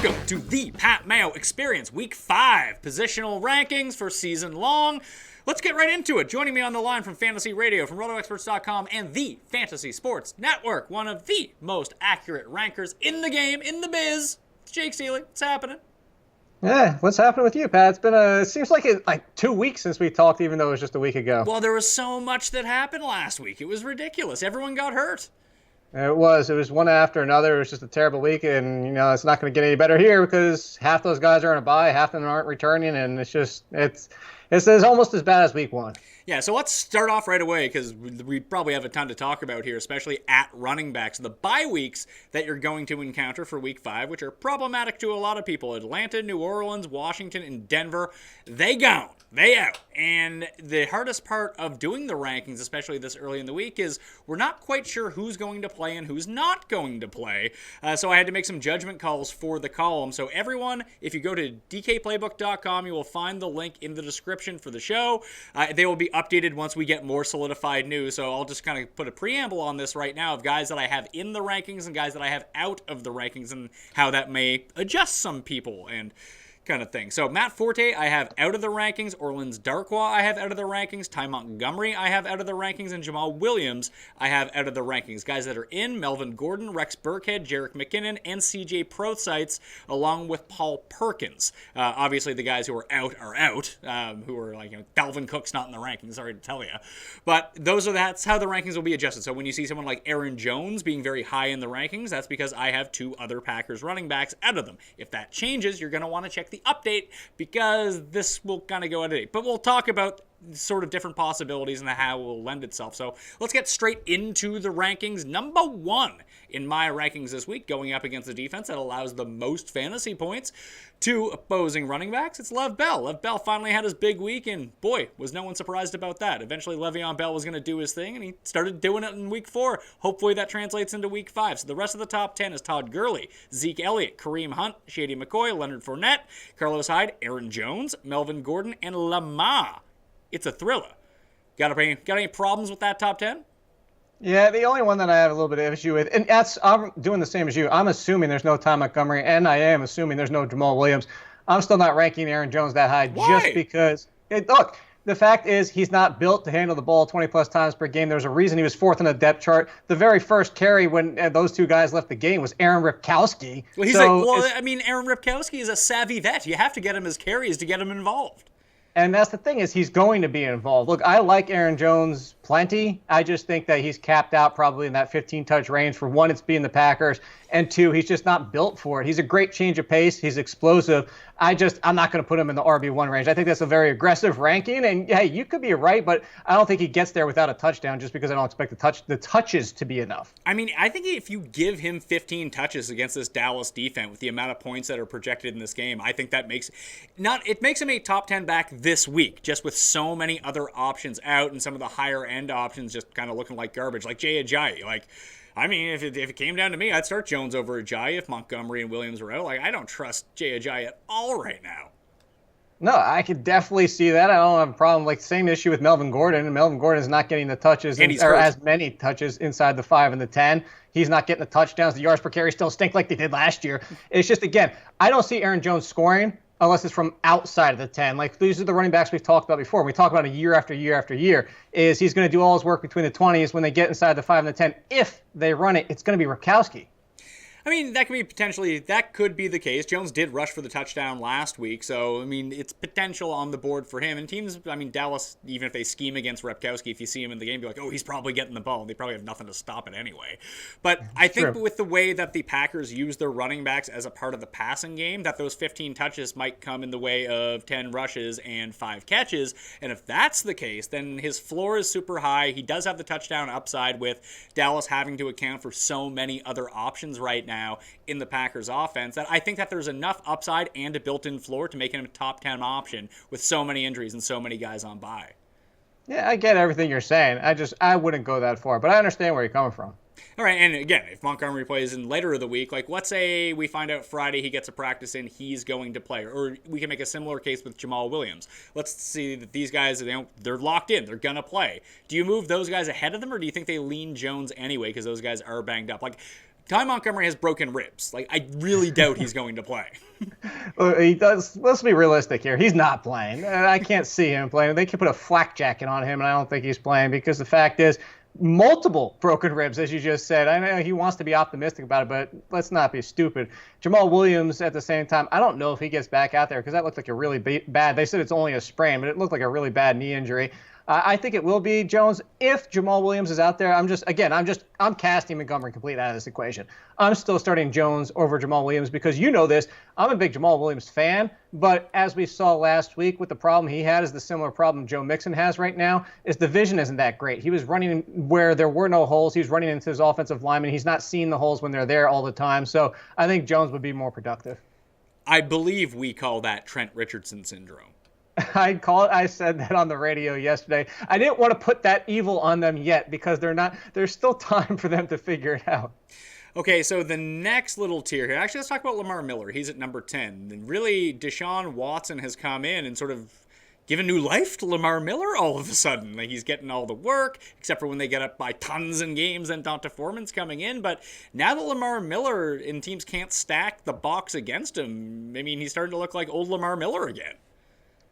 Welcome to the Pat Mayo Experience, Week 5, positional rankings for season long. Let's get right into it. Joining me on the line from Fantasy Radio, from RotoExperts.com and the Fantasy Sports Network, one of the most accurate rankers in the game, in the biz, it's Jake Ciely. What's happening? Yeah, what's happening with you, Pat? It seems like 2 weeks since we talked, even though it was just a week ago. Well, there was so much that happened last week. It was ridiculous. Everyone got hurt. It was one after another. It was just a terrible week, and it's not going to get any better here because half those guys are on a bye, half of them aren't returning, and it's almost as bad as week 1. Yeah, so let's start off right away because we probably have a ton to talk about here, especially at running backs. The bye weeks that you're going to encounter for week 5, which are problematic to a lot of people. Atlanta, New Orleans, Washington, and Denver, they gone. They out. And the hardest part of doing the rankings, especially this early in the week, is we're not quite sure who's going to play and who's not going to play. So I had to make some judgment calls for the column. So everyone, if you go to dkplaybook.com, you will find the link in the description for the show. They will be updated once we get more solidified news. So I'll just kind of put a preamble on this right now of guys that I have in the rankings and guys that I have out of the rankings and how that may adjust some people and kind of thing. So Matt Forte, I have out of the rankings. Orleans Darkwa, I have out of the rankings. Ty Montgomery, I have out of the rankings. And Jamal Williams, I have out of the rankings. Guys that are in: Melvin Gordon, Rex Burkhead, Jerick McKinnon, and CJ Procytes, along with Paul Perkins. Obviously, the guys who are out, who are Dalvin Cook's not in the rankings, sorry to tell you. But that's how the rankings will be adjusted. So when you see someone like Aaron Jones being very high in the rankings, that's because I have 2 other Packers running backs out of them. If that changes, you're going to want to check the update because this will kind of go out of date. But we'll talk about sort of different possibilities and how it will lend itself. So let's get straight into the rankings. Number 1 in my rankings this week, going up against the defense that allows the most fantasy points to opposing running backs, it's Lev Bell. Lev Bell finally had his big week, and boy, was no one surprised about that. Eventually, Le'Veon Bell was going to do his thing, and he started doing it in week 4. Hopefully that translates into week 5. So the rest of the top 10 is Todd Gurley, Zeke Elliott, Kareem Hunt, Shady McCoy, Leonard Fournette, Carlos Hyde, Aaron Jones, Melvin Gordon, and Lamar. It's a thriller. Got any problems with that top 10? Yeah, the only one that I have a little bit of issue with, and I'm doing the same as you. I'm assuming there's no Ty Montgomery, and I am assuming there's no Jamal Williams. I'm still not ranking Aaron Jones that high. Why? Just because, look, the fact is he's not built to handle the ball 20-plus times per game. There's a reason he was 4th on the depth chart. The very first carry when those 2 guys left the game was Aaron Ripkowski. Well, Aaron Ripkowski is a savvy vet. You have to get him his carries to get him involved. And that's the thing, is he's going to be involved. Look, I like Aaron Jones plenty. I just think that he's capped out probably in that 15-touch range. For 1, it's being the Packers. And 2, he's just not built for it. He's a great change of pace. He's explosive. I'm not going to put him in the RB1 range. I think that's a very aggressive ranking. And, hey, you could be right, but I don't think he gets there without a touchdown just because I don't expect the touches to be enough. I mean, I think if you give him 15 touches against this Dallas defense with the amount of points that are projected in this game, I think that makes him a top 10 back this week, just with so many other options out and some of the higher end options just kind of looking like garbage, like Jay Ajayi. If it came down to me, I'd start Jones over Ajayi if Montgomery and Williams were out. I don't trust Jay Ajayi at all right now. No, I could definitely see that. I don't have a problem. Same issue with Melvin Gordon. And Melvin Gordon is not getting the touches or as many touches inside the 5 and the 10. He's not getting the touchdowns. The yards per carry still stink like they did last year. It's just, again, I don't see Aaron Jones scoring unless it's from outside of the 10. These are the running backs we've talked about before. We talk about it year after year after year, is he's going to do all his work between the 20s. When they get inside the 5 and the 10, if they run it, it's going to be Ripkowski. I mean, that could be the case. Jones did rush for the touchdown last week, so, it's potential on the board for him. And teams, Dallas, even if they scheme against Ripkowski, if you see him in the game, be like, oh, he's probably getting the ball. They probably have nothing to stop it anyway. But I think with the way that the Packers use their running backs as a part of the passing game, that those 15 touches might come in the way of 10 rushes and 5 catches. And if that's the case, then his floor is super high. He does have the touchdown upside with Dallas having to account for so many other options right now in the Packers offense that I think that there's enough upside and a built-in floor to make him a top 10 option with so many injuries and so many guys on bye. Yeah, I get everything you're saying. I wouldn't go that far, but I understand where you're coming from. All right, and again, if Montgomery plays in later of the week, let's say we find out Friday he gets a practice in, he's going to play. Or we can make a similar case with Jamal Williams. Let's see that these guys, they're locked in. They're going to play. Do you move those guys ahead of them, or do you think they lean Jones anyway because those guys are banged up? Ty Montgomery has broken ribs. Like, I really doubt he's going to play. Well, he does. Let's be realistic here. He's not playing. I can't see him playing. They could put a flak jacket on him, and I don't think he's playing because the fact is, multiple broken ribs, as you just said. I know he wants to be optimistic about it, but let's not be stupid. Jamal Williams, at the same time, I don't know if he gets back out there because that looked like a really bad. They said it's only a sprain, but it looked like a really bad knee injury. I think it will be Jones if Jamal Williams is out there. I'm casting Montgomery completely out of this equation. I'm still starting Jones over Jamal Williams because you know this. I'm a big Jamal Williams fan, but as we saw last week, with the problem he had is the similar problem Joe Mixon has right now. Is the vision isn't that great. He was running where there were no holes. He was running into his offensive lineman. He's not seeing the holes when they're there all the time. So I think Jones would be more productive. I believe we call that Trent Richardson syndrome. I said that on the radio yesterday. I didn't want to put that evil on them yet because there's still time for them to figure it out. Okay, so the next little tier here. Actually, let's talk about Lamar Miller. He's at number 10. And really, Deshaun Watson has come in and sort of given new life to Lamar Miller all of a sudden. Like, he's getting all the work, except for when they get up by tons in games and Donta Foreman's coming in. But now that Lamar Miller and teams can't stack the box against him, I mean, he's starting to look like old Lamar Miller again.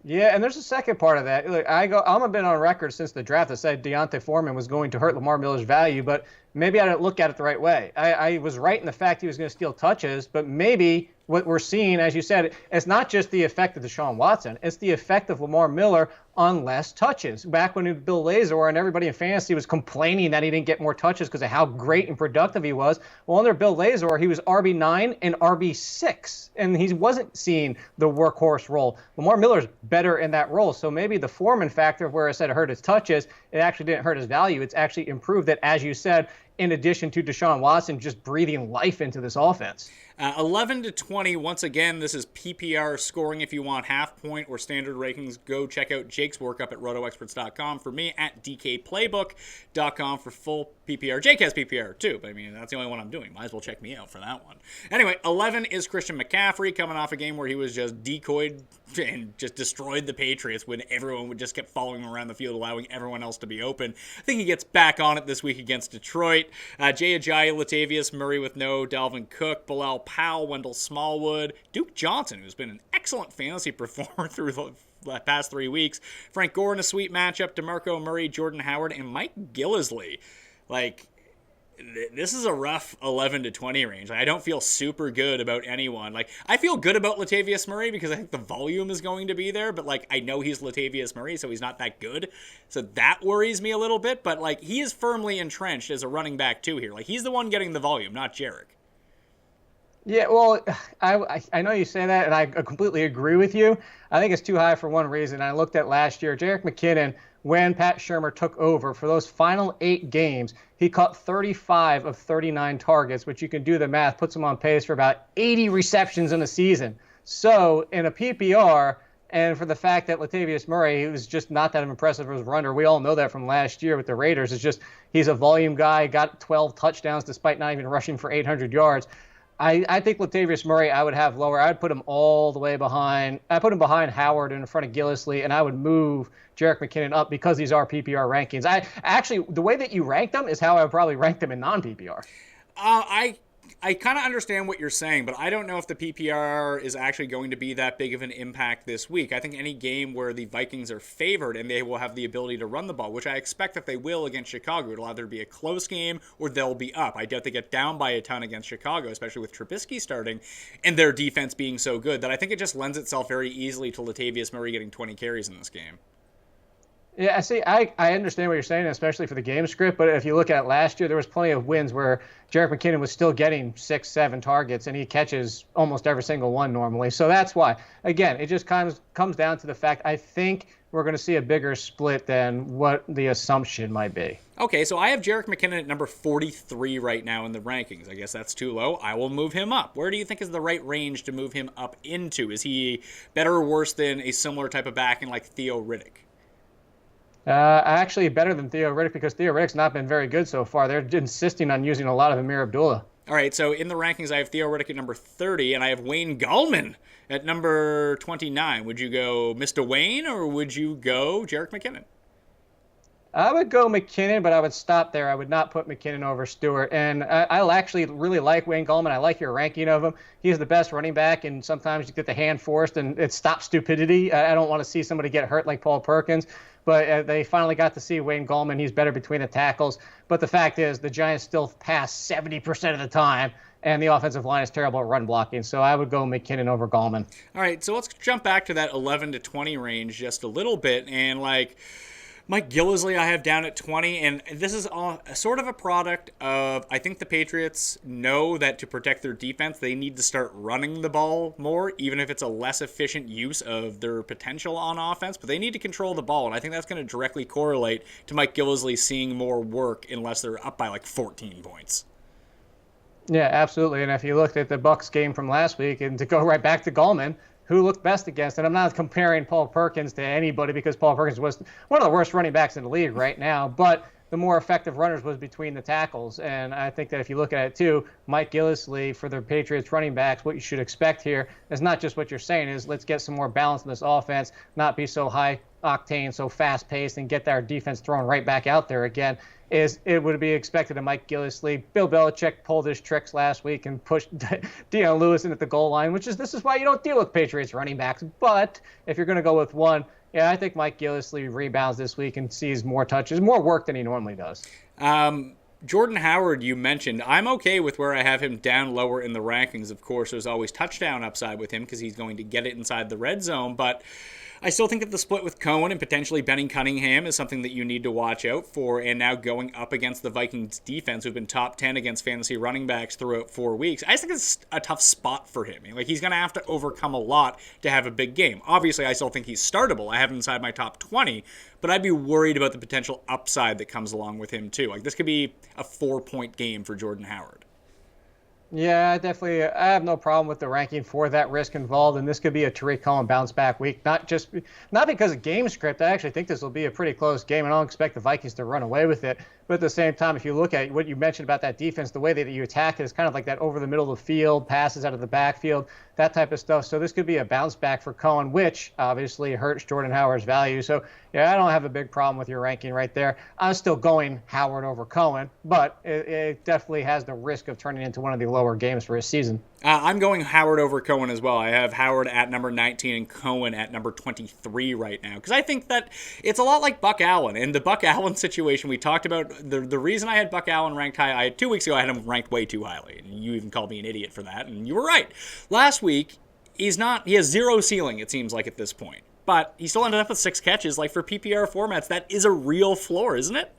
Yeah, and there's a second part of that. Look, I'm been on record since the draft that said Donta Foreman was going to hurt Lamar Miller's value, but maybe I didn't look at it the right way. I was right in the fact he was going to steal touches, but maybe what we're seeing, as you said, it's not just the effect of Deshaun Watson. It's the effect of Lamar Miller on less touches. Back when Bill Lazor and everybody in fantasy was complaining that he didn't get more touches because of how great and productive he was. Well, under Bill Lazor, he was RB9 and RB6, and he wasn't seeing the workhorse role. Lamar Miller's better in that role. So maybe the Foreman factor, where I said it hurt his touches, it actually didn't hurt his value. It's actually improved it, as you said, in addition to Deshaun Watson just breathing life into this offense. 11 to 20, once again, this is PPR scoring. If you want half point or standard rankings, go check out Jake's work up at rotoexperts.com. For me, at dkplaybook.com for full PPR. Jake has PPR too, but I mean, that's the only one I'm doing. Might as well check me out for that one. Anyway, 11 is Christian McCaffrey, coming off a game where he was just decoyed and just destroyed the Patriots when everyone would just kept following him around the field, allowing everyone else to be open. I think he gets back on it this week against Detroit. Jay Ajayi, Latavius Murray with no Dalvin Cook, Bilal Powell, Wendell Smallwood, Duke Johnson, who's been an excellent fantasy performer through the past 3 weeks. Frank Gore in a sweet matchup, DeMarco Murray, Jordan Howard, and Mike Gillislee. Like, this is a rough 11 to 20 range. I don't feel super good about anyone. Like, I feel good about Latavius Murray because I think the volume is going to be there, but like, I know he's Latavius Murray, so he's not that good. So that worries me a little bit, but like, he is firmly entrenched as a running back too here. Like, he's the one getting the volume, not Jarek. Yeah, well, I know you say that, and I completely agree with you. I think it's too high for one reason. I looked at last year, Jerick McKinnon, when Pat Shurmur took over for those final 8 games, he caught 35 of 39 targets, which you can do the math, puts him on pace for about 80 receptions in a season. So in a PPR, and for the fact that Latavius Murray, who's just not that impressive as a runner, we all know that from last year with the Raiders, it's just he's a volume guy, got 12 touchdowns despite not even rushing for 800 yards. I think Latavius Murray I would have lower. I would put him all the way behind. I put him behind Howard and in front of Gillislee, and I would move Jerick McKinnon up because these are PPR rankings. Actually, the way that you rank them is how I would probably rank them in non-PPR. I kind of understand what you're saying, but I don't know if the PPR is actually going to be that big of an impact this week. I think any game where the Vikings are favored and they will have the ability to run the ball, which I expect that they will against Chicago, it'll either be a close game or they'll be up. I doubt they get down by a ton against Chicago, especially with Trubisky starting and their defense being so good that I think it just lends itself very easily to Latavius Murray getting 20 carries in this game. Yeah, see, I understand what you're saying, especially for the game script, but if you look at last year, there was plenty of wins where Jerick McKinnon was still getting 6-7 targets, and he catches almost every single one normally. So that's why. Again, it just comes down to the fact I think we're going to see a bigger split than what the assumption might be. Okay, so I have Jerick McKinnon at number 43 right now in the rankings. I guess that's too low. I will move him up. Where do you think is the right range to move him up into? Is he better or worse than a similar type of back in like Theo Riddick? Actually better than Theo Riddick because Theo Riddick's not been very good so far. They're insisting on using a lot of Amir Abdullah. All right, so in the rankings, I have Theo Riddick at number 30, and I have Wayne Gallman at number 29. Would you go Mr. Wayne, or would you go Jerick McKinnon? I would go McKinnon, but I would stop there. I would not put McKinnon over Stewart. And I actually really like Wayne Gallman. I like your ranking of him. He's the best running back, and sometimes you get the hand forced, and it stops stupidity. I don't want to see somebody get hurt like Paul Perkins, but they finally got to see Wayne Gallman. He's better between the tackles. But the fact is, the Giants still pass 70% of the time, and the offensive line is terrible at run blocking. So I would go McKinnon over Gallman. All right, so let's jump back to that 11 to 20 range just a little bit, and Mike Gillislee I have down at 20, and this is sort of a product of, I think the Patriots know that to protect their defense, they need to start running the ball more, even if it's a less efficient use of their potential on offense, but they need to control the ball, and I think that's going to directly correlate to Mike Gillislee seeing more work unless they're up by 14 points. Yeah, absolutely. And if you looked at the Bucs game from last week, and to go right back to Gallman, who looked best against it? I'm not comparing Paul Perkins to anybody because Paul Perkins was one of the worst running backs in the league right now, but the more effective runners was between the tackles. And I think that if you look at it too, Mike Gillislee for the Patriots running backs, what you should expect here is not just what you're saying is let's get some more balance in this offense, not be so high octane, so fast paced, and get our defense thrown right back out there again. Is it would be expected of Mike Gillislee. Bill Belichick pulled his tricks last week and pushed Deion Lewis in at the goal line, this is why you don't deal with Patriots running backs. But if you're going to go with one, yeah, I think Mike Gillislee rebounds this week and sees more touches, more work than he normally does. Jordan Howard, you mentioned. I'm okay with where I have him down lower in the rankings. Of course, there's always touchdown upside with him because he's going to get it inside the red zone, but I still think that the split with Cohen and potentially Benny Cunningham is something that you need to watch out for. And now going up against the Vikings defense, who've been top 10 against fantasy running backs throughout 4 weeks, I just think it's a tough spot for him. He's going to have to overcome a lot to have a big game. Obviously, I still think he's startable. I have him inside my top 20, but I'd be worried about the potential upside that comes along with him too. This could be a 4-point game for Jordan Howard. Yeah, definitely. I have no problem with the ranking for that risk involved, and this could be a Tariq Cohen bounce back week. Not because of game script. I actually think this will be a pretty close game, and I don't expect the Vikings to run away with it. But at the same time, if you look at what you mentioned about that defense, the way that you attack it is kind of like that over the middle of the field, passes out of the backfield, that type of stuff. So this could be a bounce back for Cohen, which obviously hurts Jordan Howard's value. So yeah, I don't have a big problem with your ranking right there. I'm still going Howard over Cohen, but it definitely has the risk of turning into one of the lower games for his season. I'm going Howard over Cohen as well. I have Howard at number 19 and Cohen at number 23 right now. Because I think that it's a lot like Buck Allen. In the Buck Allen situation, we talked about the reason I had Buck Allen ranked high. 2 weeks ago, I had him ranked way too highly. And you even called me an idiot for that. And you were right. Last week, he has zero ceiling, it seems like, at this point. But he still ended up with 6 catches. For PPR formats, that is a real floor, isn't it?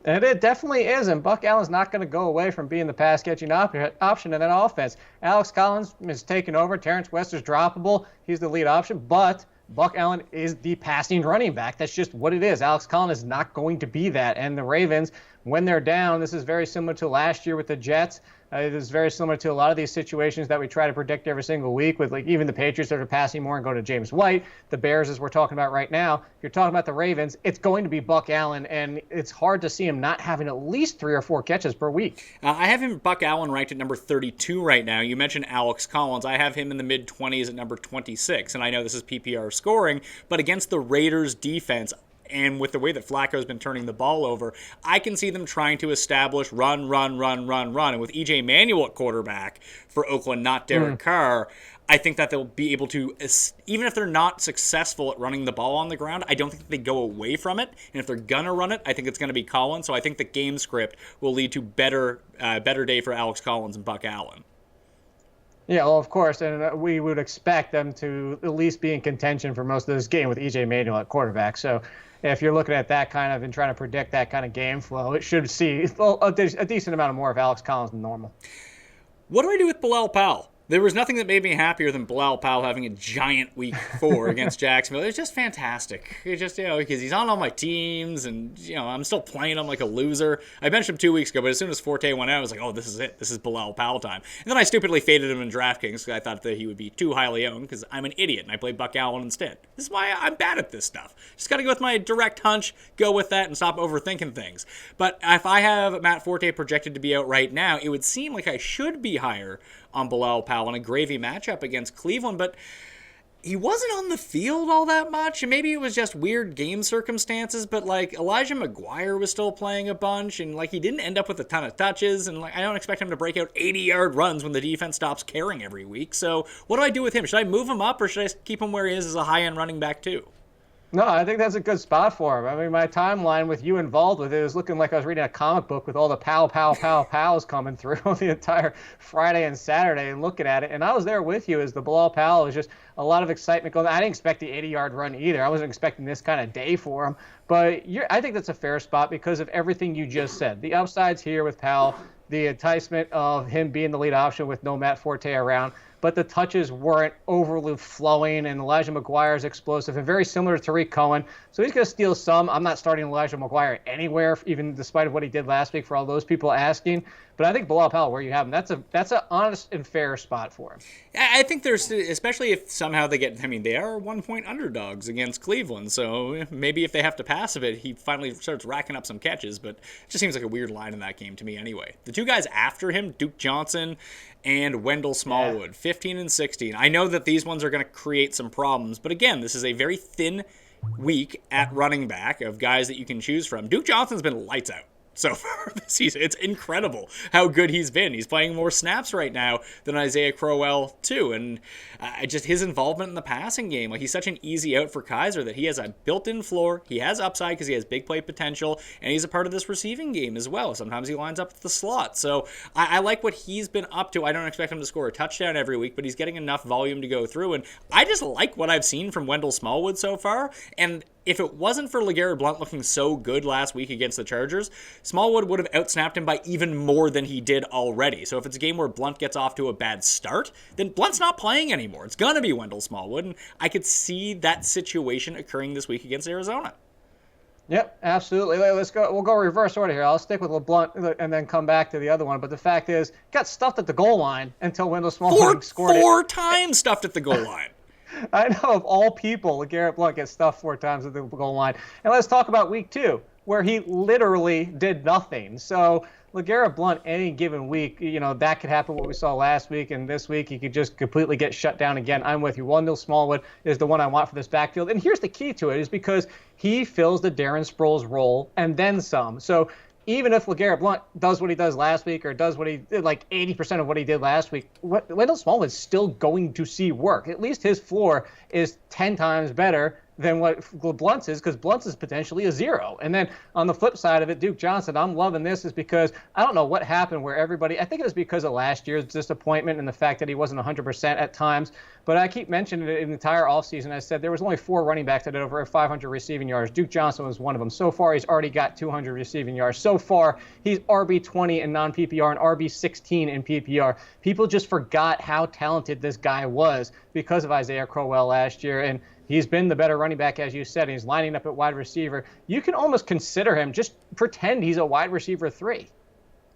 And it definitely is, and Buck Allen's not going to go away from being the pass-catching option in that offense. Alex Collins is taking over. Terrence West is droppable. He's the lead option, but Buck Allen is the passing running back. That's just what it is. Alex Collins is not going to be that. And the Ravens, when they're down, this is very similar to last year with the Jets. It is very similar to a lot of these situations that we try to predict every single week with even the Patriots that are passing more and go to James White. The Bears, as we're talking about right now, you're talking about the Ravens, it's going to be Buck Allen, and it's hard to see him not having at least 3 or 4 catches per week. I have him, Buck Allen, ranked at number 32 right now. You mentioned Alex Collins. I have him in the mid-20s at number 26, and I know this is PPR scoring, but against the Raiders defense, and with the way that Flacco's been turning the ball over, I can see them trying to establish run. And with E.J. Manuel at quarterback for Oakland, not Derek Carr, I think that they'll be able to, even if they're not successful at running the ball on the ground, I don't think they go away from it. And if they're going to run it, I think it's going to be Collins. So I think the game script will lead to better day for Alex Collins and Buck Allen. Yeah, well, of course, and we would expect them to at least be in contention for most of this game with E.J. Manuel at quarterback. So if you're looking at that kind of and trying to predict that kind of game flow, it should see a decent amount of more of Alex Collins than normal. What do I do with Bilal Powell? There was nothing that made me happier than Bilal Powell having a giant week 4 against Jacksonville. It was just fantastic. It's just, because he's on all my teams and, I'm still playing him like a loser. I benched him 2 weeks ago, but as soon as Forte went out, I was like, oh, this is it. This is Bilal Powell time. And then I stupidly faded him in Draftkings because I thought that he would be too highly owned because I'm an idiot and I played Buck Allen instead. This is why I'm bad at this stuff. Just got to go with my direct hunch, go with that, and stop overthinking things. But if I have Matt Forte projected to be out right now, it would seem like I should be higher on Bilal Powell in a gravy matchup against Cleveland, but he wasn't on the field all that much, and maybe it was just weird game circumstances, but like Elijah McGuire was still playing a bunch, and like he didn't end up with a ton of touches, and like I don't expect him to break out 80-yard runs when the defense stops caring every week. So what do I do with him? Should I move him up, or should I keep him where he is as a high-end running back too? No, I think that's a good spot for him. I mean, my timeline with you involved with it was looking like I was reading a comic book with all the pows coming through the entire Friday and Saturday and looking at it. And I was there with you as the Bilal Powell was just a lot of excitement going. I didn't expect the 80-yard run either. I wasn't expecting this kind of day for him. But I think that's a fair spot because of everything you just said. The upsides here with Powell, the enticement of him being the lead option with no Matt Forte around, but the touches weren't overly flowing, and Elijah McGuire is explosive and very similar to Tariq Cohen. So he's going to steal some. I'm not starting Elijah McGuire anywhere, even despite of what he did last week for all those people asking. But I think Bilal Powell, where you have him, that's an honest and fair spot for him. I think there's, especially if somehow they get, I mean, they are 1-point underdogs against Cleveland, so maybe if they have to pass a bit, he finally starts racking up some catches, but it just seems like a weird line in that game to me anyway. The two guys after him, Duke Johnson and Wendell Smallwood, 15 and 16. I know that these ones are going to create some problems, but again, this is a very thin week at running back of guys that you can choose from. Duke Johnson's been lights out so far this season. It's incredible how good he's been. He's playing more snaps right now than Isaiah Crowell too, and just his involvement in the passing game, like he's such an easy out for Kaiser that he has a built-in floor. He has upside because he has big play potential, and he's a part of this receiving game as well. Sometimes he lines up at the slot, so I like what he's been up to. I don't expect him to score a touchdown every week, but he's getting enough volume to go through, and I just like what I've seen from Wendell Smallwood so far. And if it wasn't for LeGarrette Blount looking so good last week against the Chargers, Smallwood would have outsnapped him by even more than he did already. So if it's a game where Blount gets off to a bad start, then Blount's not playing anymore. It's going to be Wendell Smallwood, and I could see that situation occurring this week against Arizona. Yep, absolutely. Let's go. We'll go reverse order here. I'll stick with LeBlanc and then come back to the other one. But the fact is, got stuffed at the goal line until Wendell Smallwood scored it. 4 times stuffed at the goal line. I know, of all people, LeGarrette Blount gets stuffed 4 times at the goal line. And let's talk about week 2, where he literally did nothing. So LeGarrette Blount, any given week, that could happen what we saw last week, and this week he could just completely get shut down again. I'm with you. Wendell Smallwood is the one I want for this backfield. And here's the key to it, is because he fills the Darren Sproles role and then some. So even if LeGarrette Blount does what he does last week, or does what he did, like 80% of what he did last week, Wendell Smallwood is still going to see work. At least his floor is 10 times better than what Blunt's is, because Blunt's is potentially a 0. And then on the flip side of it, Duke Johnson, I'm loving this, is because I don't know what happened where everybody, I think it was because of last year's disappointment and the fact that he wasn't 100% at times, but I keep mentioning it in the entire offseason. I said there was only 4 running backs that had over 500 receiving yards. Duke Johnson was one of them. So far, he's already got 200 receiving yards. So far, he's RB20 in non-PPR and RB16 in PPR. People just forgot how talented this guy was because of Isaiah Crowell last year, and he's been the better running back, as you said. He's lining up at wide receiver. You can almost consider him, just pretend he's a wide receiver 3.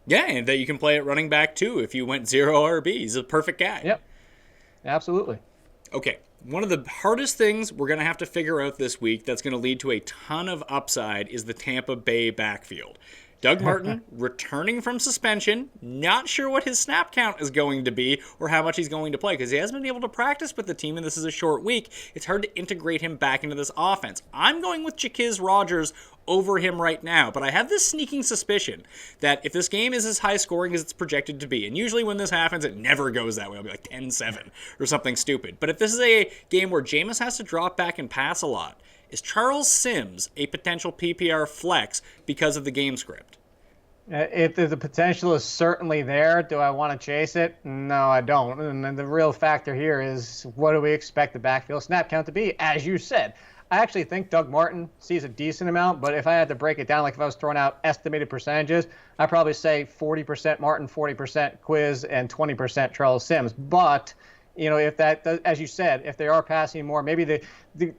Yeah, and that you can play at running back too if you went 0 RB. He's a perfect guy. Yep, absolutely. Okay, one of the hardest things we're going to have to figure out this week that's going to lead to a ton of upside is the Tampa Bay backfield. Doug Martin returning from suspension, not sure what his snap count is going to be or how much he's going to play because he hasn't been able to practice with the team and this is a short week. It's hard to integrate him back into this offense. I'm going with Jaquiz Rogers over him right now, but I have this sneaking suspicion that if this game is as high scoring as it's projected to be, and usually when this happens, it never goes that way. It'll be like 10-7 or something stupid. But if this is a game where Jameis has to drop back and pass a lot, is Charles Sims a potential PPR flex because of the game script? If the potential is certainly there, do I want to chase it? No, I don't. And the real factor here is, what do we expect the backfield snap count to be? As you said, I actually think Doug Martin sees a decent amount, but if I had to break it down, like if I was throwing out estimated percentages, I'd probably say 40% Martin, 40% Quiz, and 20% Charles Sims. But if that, as you said, if they are passing more, maybe the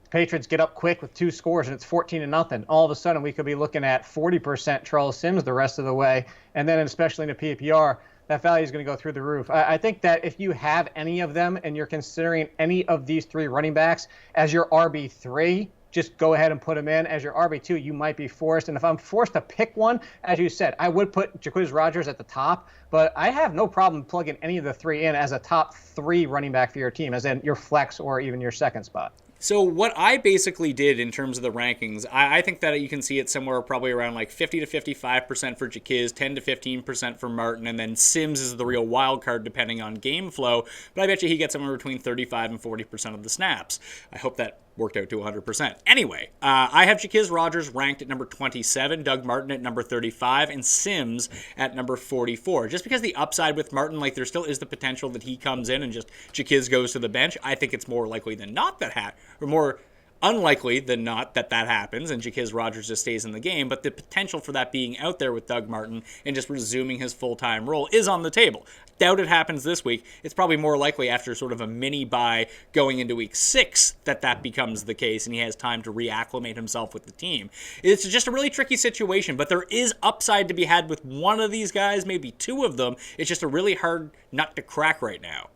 Patriots get up quick with 2 scores and it's 14-0. All of a sudden, we could be looking at 40% Charles Sims the rest of the way. And then, especially in a PPR, that value is going to go through the roof. I think that if you have any of them and you're considering any of these 3 running backs as your RB3, just go ahead and put him in. As your RB2, you might be forced. And if I'm forced to pick one, as you said, I would put Jacquizz Rodgers at the top, but I have no problem plugging any of the three in as a top 3 running back for your team, as in your flex or even your second spot. So what I basically did in terms of the rankings, I think that you can see it somewhere probably around like 50 to 55% for Jacquizz, 10 to 15% for Martin, and then Sims is the real wild card depending on game flow. But I bet you he gets somewhere between 35 and 40% of the snaps. I hope that worked out to 100%. Anyway, I have Jacquizz Rodgers ranked at number 27, Doug Martin at number 35, and Sims at number 44. Just because the upside with Martin, like there still is the potential that he comes in and just Jacquizz goes to the bench. I think it's more likely than not or more unlikely than not that happens and Jacquizz Rodgers just stays in the game, but the potential for that being out there with Doug Martin and just resuming his full-time role is on the table. Doubt it happens this week. It's probably more likely after sort of a mini bye going into week 6 that becomes the case and he has time to reacclimate himself with the team. It's just a really tricky situation, but there is upside to be had with one of these guys, maybe 2 of them. It's just a really hard nut to crack right now.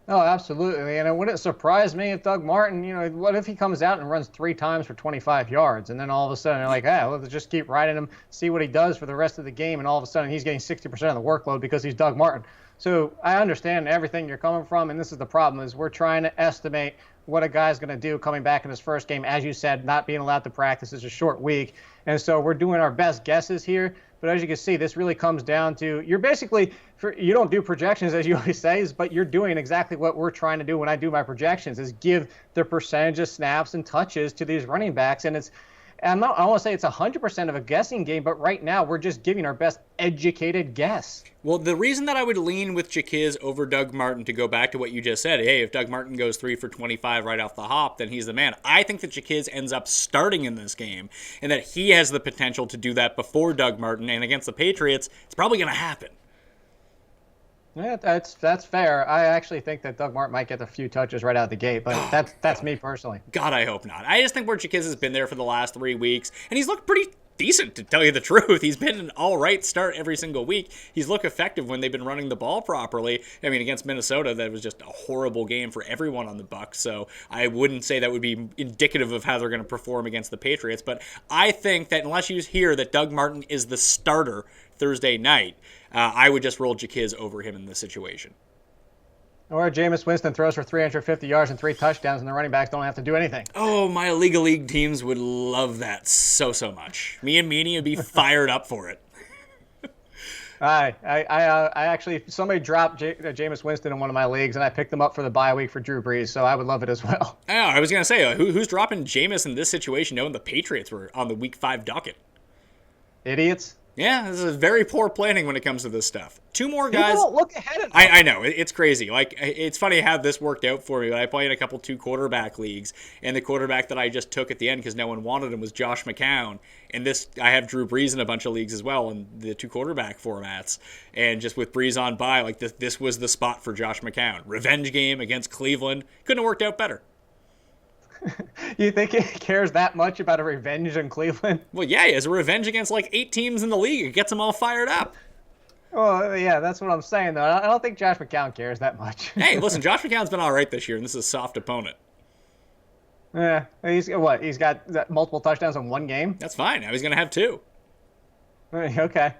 Oh, absolutely. And it wouldn't surprise me if Doug Martin, what if he comes out and runs 3 times for 25 yards and then all of a sudden they're like, let's just keep riding him, see what he does for the rest of the game. And all of a sudden he's getting 60% of the workload because he's Doug Martin. So I understand everything you're coming from. And this is the problem is we're trying to estimate what a guy's going to do coming back in his first game. As you said, not being allowed to practice is a short week. And so we're doing our best guesses here. But as you can see, this really comes down to you're basically, you don't do projections, as you always say, but you're doing exactly what we're trying to do when I do my projections, is give the percentage of snaps and touches to these running backs. And I don't want to say it's 100% of a guessing game, but right now we're just giving our best educated guess. Well, the reason that I would lean with Jacquizz over Doug Martin, to go back to what you just said, hey, if Doug Martin goes 3 for 25 right off the hop, then he's the man. I think that Jacquizz ends up starting in this game and that he has the potential to do that before Doug Martin, and against the Patriots, it's probably going to happen. Yeah, that's fair. I actually think that Doug Martin might get a few touches right out of the gate, but that's me personally. God, I hope not. I just think where Jacquizz has been there for the last 3 weeks, and he's looked pretty decent, to tell you the truth. He's been an all right start every single week. He's looked effective when they've been running the ball properly. I mean, against Minnesota, that was just a horrible game for everyone on the Bucs, so I wouldn't say that would be indicative of how they're going to perform against the Patriots, but I think that unless you hear that Doug Martin is the starter Thursday night, I would just roll Jacquizz over him in this situation. Or Jameis Winston throws for 350 yards and 3 touchdowns, and the running backs don't have to do anything. Oh, my League teams would love that so much. Me and Meanie would be fired up for it. I actually, somebody dropped Jameis Winston in one of my leagues, and I picked him up for the bye week for Drew Brees, so I would love it as well. Oh, I was going to say, who's dropping Jameis in this situation knowing the Patriots were on the Week 5 docket? Idiots. Yeah, this is very poor planning when it comes to this stuff. 2 more guys. People don't look ahead of them. I know. It's crazy. Like, it's funny how this worked out for me. But I play in a couple 2-quarterback leagues, and the quarterback that I just took at the end because no one wanted him was Josh McCown. And I have Drew Brees in a bunch of leagues as well in the 2-quarterback formats. And just with Brees on bye, like this was the spot for Josh McCown. Revenge game against Cleveland. Couldn't have worked out better. You think he cares that much about a revenge in Cleveland? Well, yeah, he has a revenge against like 8 teams in the league. It gets them all fired up. Well, yeah, that's what I'm saying, though. I don't think Josh McCown cares that much. Hey, listen, Josh McCown's been all right this year, and this is a soft opponent. Yeah, he's got multiple touchdowns in 1 game? That's fine. Now he's going to have 2. Okay.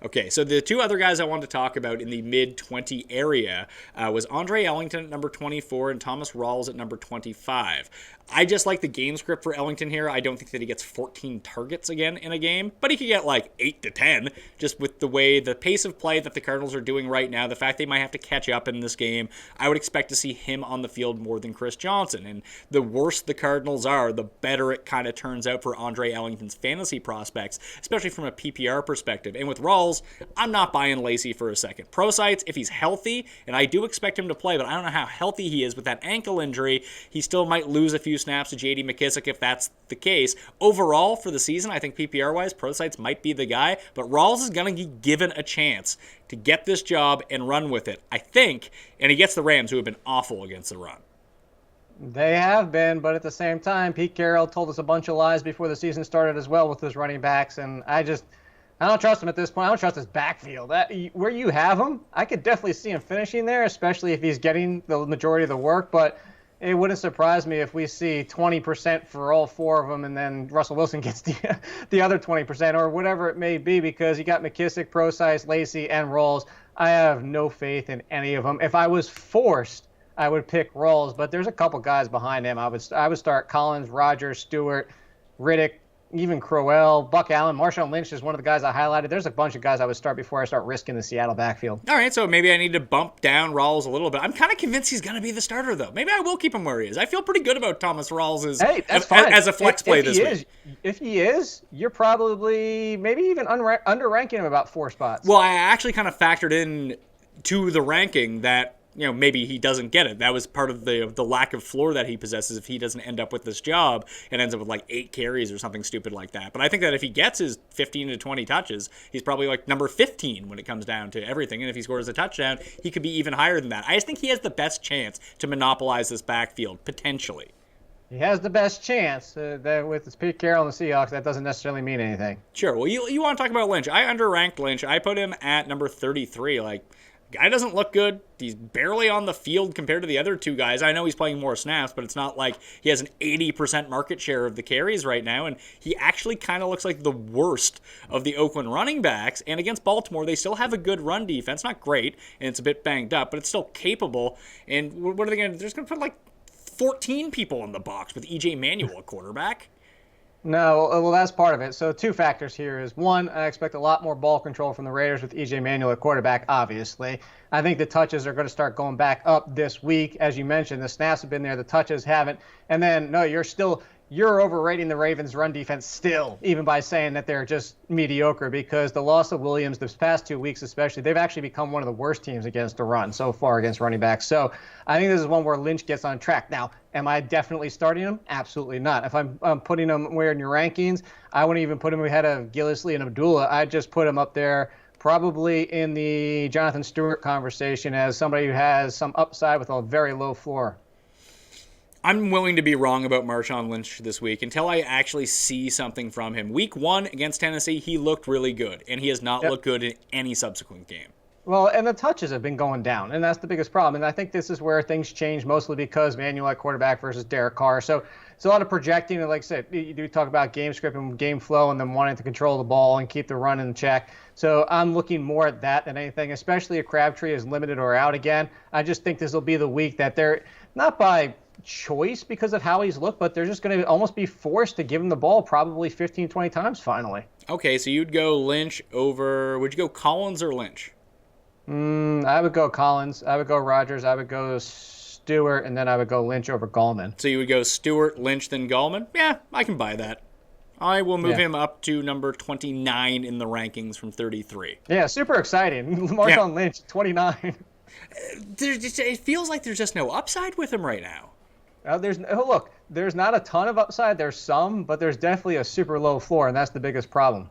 Okay, so the 2 other guys I wanted to talk about in the mid-20 area was Andre Ellington at number 24 and Thomas Rawls at number 25. I just like the game script for Ellington here. I don't think that he gets 14 targets again in a game, but he could get like 8 to 10, just with the pace of play that the Cardinals are doing right now, the fact they might have to catch up in this game. I would expect to see him on the field more than Chris Johnson, and the worse the Cardinals are, the better it kind of turns out for Andre Ellington's fantasy prospects, especially from a PPR perspective. And with Rawls, I'm not buying Lacey for a second. Pro sites, if he's healthy, and I do expect him to play, but I don't know how healthy he is with that ankle injury, he still might lose a few snaps to J.D. McKissick if that's the case. Overall, for the season, I think PPR-wise, Pro sites might be the guy, but Rawls is going to be given a chance to get this job and run with it, I think, and he gets the Rams, who have been awful against the run. They have been, but at the same time, Pete Carroll told us a bunch of lies before the season started as well with his running backs, and I don't trust him at this point. I don't trust his backfield. Where you have him, I could definitely see him finishing there, especially if he's getting the majority of the work, but it wouldn't surprise me if we see 20% for all four of them, and then Russell Wilson gets the other 20% or whatever it may be, because you got McKissick, Procise, Lacey, and Rawls. I have no faith in any of them. If I was forced, I would pick Rawls, but there's a couple guys behind him. I would start Collins, Rogers, Stewart, Riddick, even Crowell, Buck Allen. Marshawn Lynch is one of the guys I highlighted. There's a bunch of guys I would start before I start risking the Seattle backfield. All right, so maybe I need to bump down Rawls a little bit. I'm kind of convinced he's going to be the starter, though. Maybe I will keep him where he is. I feel pretty good about Thomas Rawls as a flex play this week. If he is, you're probably maybe even underranking him about 4 spots. Well, I actually kind of factored in to the ranking that maybe he doesn't get it. That was part of the lack of floor that he possesses if he doesn't end up with this job and ends up with like 8 carries or something stupid like that. But I think that if he gets his 15 to 20 touches, he's probably like number 15 when it comes down to everything. And if he scores a touchdown, he could be even higher than that. I just think he has the best chance to monopolize this backfield, potentially. He has the best chance. That with Pete Carroll and the Seahawks, that doesn't necessarily mean anything. Sure. Well, you want to talk about Lynch. I underranked Lynch. I put him at number 33. Guy doesn't look good. He's barely on the field compared to the other 2 guys. I know he's playing more snaps, but it's not like he has an 80% market share of the carries right now, and he actually kind of looks like the worst of the Oakland running backs. And against Baltimore, they still have a good run defense. Not great, and it's a bit banged up, but it's still capable. And what are they going to do? They're just going to put 14 people in the box with E.J. Manuel at quarterback. No, well, that's part of it. So 2 factors here is, one, I expect a lot more ball control from the Raiders with E.J. Manuel at quarterback, obviously. I think the touches are going to start going back up this week. As you mentioned, the snaps have been there, the touches haven't. And then, no, you're overrating the Ravens' run defense still, even by saying that they're just mediocre, because the loss of Williams this past 2 weeks especially, they've actually become one of the worst teams against the run so far against running backs. So I think this is one where Lynch gets on track. Now, am I definitely starting him? Absolutely not. If I'm putting him where in your rankings, I wouldn't even put him ahead of Gillislee and Abdullah. I'd just put him up there probably in the Jonathan Stewart conversation as somebody who has some upside with a very low floor. I'm willing to be wrong about Marshawn Lynch this week until I actually see something from him. Week 1 against Tennessee, he looked really good, and he has not looked good in any subsequent game. Well, and the touches have been going down, and that's the biggest problem. And I think this is where things change, mostly because Manuel at quarterback versus Derek Carr. So it's a lot of projecting. And like I said, you do talk about game script and game flow and them wanting to control the ball and keep the run in check. So I'm looking more at that than anything, especially if Crabtree is limited or out again. I just think this will be the week that they're not by choice because of how he's looked, but they're just going to almost be forced to give him the ball probably 15, 20 times finally. Okay, so you'd go Lynch over, would you go Collins or Lynch? I would go Collins. I would go Rogers. I would go Stewart, and then I would go Lynch over Gallman. So you would go Stewart, Lynch, then Gallman? Yeah, I can buy that. I will move him up to number 29 in the rankings from 33. Yeah, super exciting. Marshawn Lynch, 29. It feels like there's just no upside with him right now. There's not a ton of upside. There's some, but there's definitely a super low floor, and that's the biggest problem.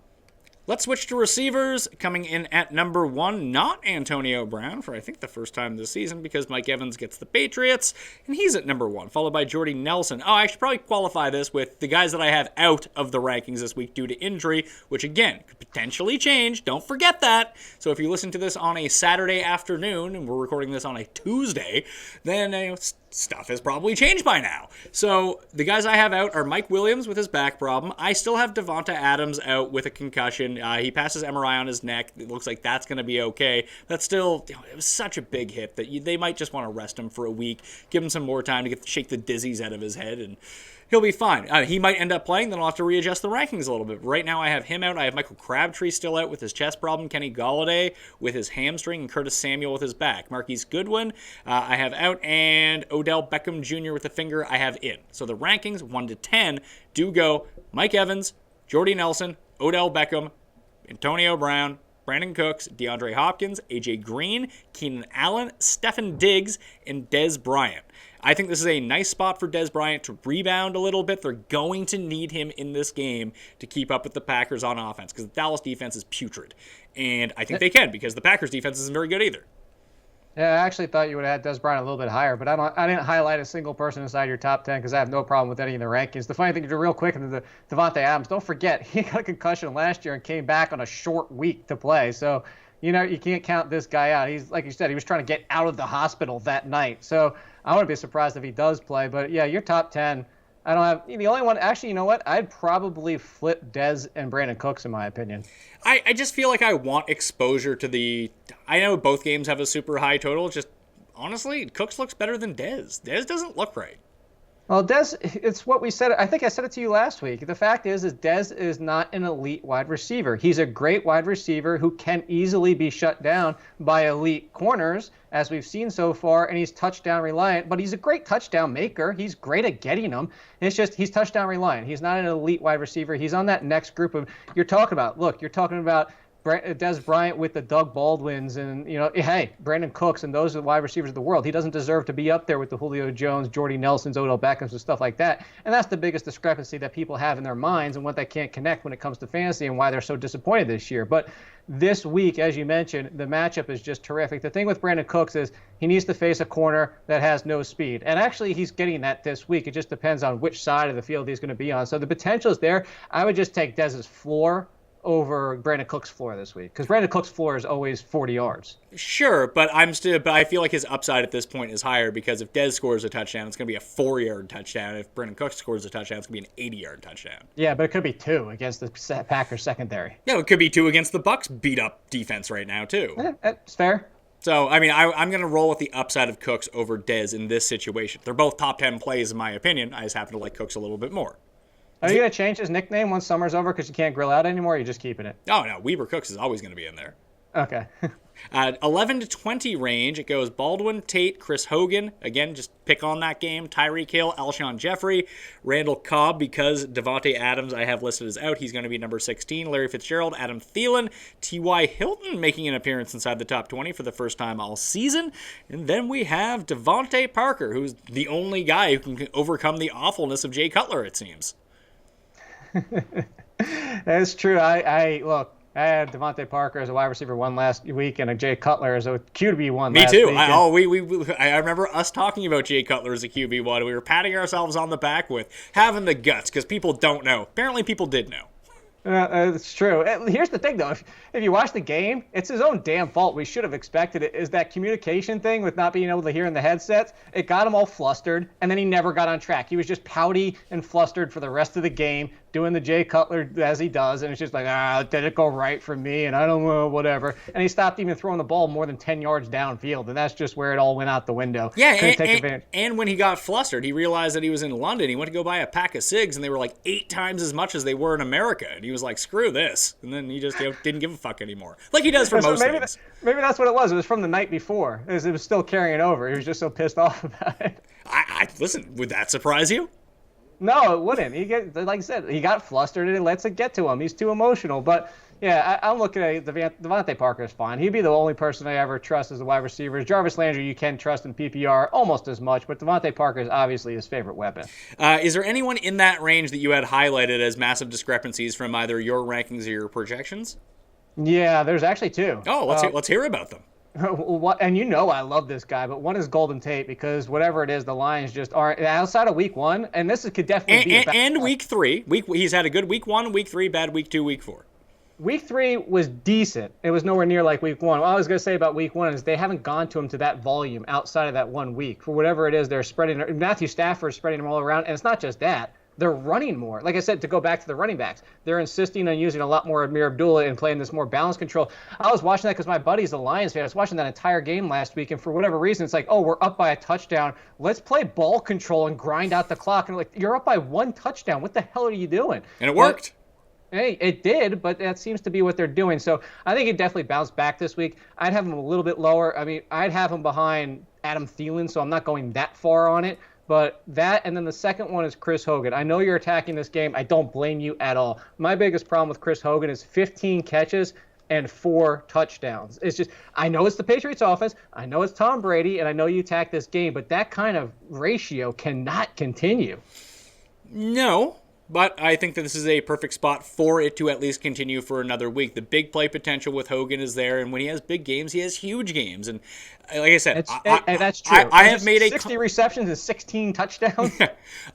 Let's switch to receivers. Coming in at number 1, not Antonio Brown for I think the first time this season, because Mike Evans gets the Patriots, and he's at number 1, followed by Jordy Nelson. Oh, I should probably qualify this with the guys that I have out of the rankings this week due to injury, which again, could potentially change. Don't forget that. So if you listen to this on a Saturday afternoon, and we're recording this on a Tuesday, then stuff has probably changed by now. So the guys I have out are Mike Williams with his back problem. I still have Devonta Adams out with a concussion. He passes MRI on his neck. It looks like that's going to be okay. That's still, it was such a big hit that they might just want to rest him for a week, give him some more time to shake the dizzies out of his head, and he'll be fine. He might end up playing, then I'll have to readjust the rankings a little bit. Right now I have him out. I have Michael Crabtree still out with his chest problem, Kenny Golladay with his hamstring, and Curtis Samuel with his back. Marquise Goodwin I have out, and Odell Beckham Jr. with the finger I have in. So the rankings 1 to 10 do go Mike Evans, Jordy Nelson, Odell Beckham, Antonio Brown, Brandon Cooks, DeAndre Hopkins, A.J. Green, Keenan Allen, Stefon Diggs, and Dez Bryant. I think this is a nice spot for Dez Bryant to rebound a little bit. They're going to need him in this game to keep up with the Packers on offense because the Dallas defense is putrid. And I think they can because the Packers defense isn't very good either. Yeah, I actually thought you would have had Dez Bryant a little bit higher, but I didn't highlight a single person inside your top 10 because I have no problem with any of the rankings. The funny thing, real quick, the Devontae Adams, don't forget, he got a concussion last year and came back on a short week to play. So, you can't count this guy out. He's, like you said, he was trying to get out of the hospital that night. So I wouldn't be surprised if he does play. But yeah, your top 10. I don't have the only one. Actually, you know what? I'd probably flip Dez and Brandon Cooks in my opinion. I just feel like I want exposure to the. I know both games have a super high total. Just honestly, Cooks looks better than Dez. Dez doesn't look right. Well, Dez, it's what we said. I think I said it to you last week. The fact is Dez is not an elite wide receiver. He's a great wide receiver who can easily be shut down by elite corners, as we've seen so far, and he's touchdown reliant, but he's a great touchdown maker. He's great at getting them. It's just he's touchdown reliant. He's not an elite wide receiver. He's on that next group of you're talking about. Look, you're talking about Dez Bryant with the Doug Baldwins and, hey, Brandon Cooks, and those are the wide receivers of the world. He doesn't deserve to be up there with the Julio Jones, Jordy Nelsons, Odell Beckhams, and stuff like that. And that's the biggest discrepancy that people have in their minds and what they can't connect when it comes to fantasy and why they're so disappointed this year. But this week, as you mentioned, the matchup is just terrific. The thing with Brandon Cooks is he needs to face a corner that has no speed. And actually, he's getting that this week. It just depends on which side of the field he's going to be on. So the potential is there. I would just take Dez's floor over Brandon Cook's floor this week, because Brandon Cook's floor is always 40 yards. Sure, but I feel like his upside at this point is higher, because if Dez scores a touchdown, it's going to be a 4-yard touchdown. If Brandon Cooks scores a touchdown, it's going to be an 80-yard touchdown. Yeah, but it could be 2 against the Packers secondary. Yeah, it could be 2 against the Bucs beat up defense right now too. Yeah, that's fair. So, I mean, I'm going to roll with the upside of Cooks over Dez in this situation. They're both top 10 plays in my opinion. I just happen to like Cooks a little bit more. Are you going to change his nickname once summer's over because you can't grill out anymore, or are you just keeping it? Oh, no. Weber Cooks is always going to be in there. Okay. 11 to 20 range, it goes Baldwin, Tate, Chris Hogan. Again, just pick on that game. Tyreek Hill, Alshon Jeffrey, Randall Cobb, because Devontae Adams I have listed as out. He's going to be number 16. Larry Fitzgerald, Adam Thielen, T.Y. Hilton making an appearance inside the top 20 for the first time all season. And then we have Devontae Parker, who's the only guy who can overcome the awfulness of Jay Cutler, it seems. That's true. I look, I had Devontae Parker as a wide receiver 1 last week and a Jay Cutler as a QB1 Me last too. week. I remember us talking about Jay Cutler as a QB1. We were patting ourselves on the back with having the guts, because people don't know. Apparently people did know. It's true. Here's the thing, though. If you watch the game, it's his own damn fault. We should have expected it. Is that communication thing with not being able to hear in the headsets? It got him all flustered, and then he never got on track. He was just pouty and flustered for the rest of the game, doing the Jay Cutler as he does, and it's just like, did it go right for me? And I don't know, whatever. And he stopped even throwing the ball more than 10 yards downfield, and that's just where it all went out the window. Yeah, and when he got flustered, he realized that he was in London. He went to go buy a pack of cigs, and they were like 8 times as much as they were in America. And he was like, screw this. And then he just didn't give a fuck anymore. Like he does for most things. Maybe that's what it was. It was from the night before. It was still carrying over. He was just so pissed off about it. Listen, would that surprise you? No, it wouldn't. Like I said, he got flustered and it lets it get to him. He's too emotional. But yeah, I'm looking at Devontae Parker is fine. He'd be the only person I ever trust as a wide receiver. Jarvis Landry, you can trust in PPR almost as much, but Devontae Parker is obviously his favorite weapon. Is there anyone in that range that you had highlighted as massive discrepancies from either your rankings or your projections? Yeah, there's actually 2. Oh, let's hear about them. And I love this guy, but one is Golden Tate, because whatever it is, the Lions just aren't outside of week 1, and this could definitely be and week 3. He's had a good week 1, week 3, bad week 2, week 4. Week 3 was decent. It was nowhere near like week 1. What I was going to say about week 1 is they haven't gone to him to that volume outside of that 1 week. For whatever it is, they're spreading. Matthew Stafford is spreading them all around, and it's not just that. They're running more. Like I said, to go back to the running backs, they're insisting on using a lot more Amir Abdullah and playing this more balanced control. I was watching that because my buddy's a Lions fan. I was watching that entire game last week, and for whatever reason, it's like, oh, we're up by a touchdown. Let's play ball control and grind out the clock. And like, you're up by 1 touchdown. What the hell are you doing? And it worked. Hey, it did, but that seems to be what they're doing. So I think he definitely bounced back this week. I'd have him a little bit lower. I mean, I'd have him behind Adam Thielen, so I'm not going that far on it. But that, and then the second one is Chris Hogan. I know you're attacking this game. I don't blame you at all. My biggest problem with Chris Hogan is 15 catches and 4 touchdowns. It's just, I know it's the Patriots offense. I know it's Tom Brady, and I know you attack this game, but that kind of ratio cannot continue. No, But I think that this is a perfect spot for it to at least continue for another week. The big play potential with Hogan is there, and when he has big games, he has huge games. And like I said, that's true. I have made 60 receptions and 16 touchdowns.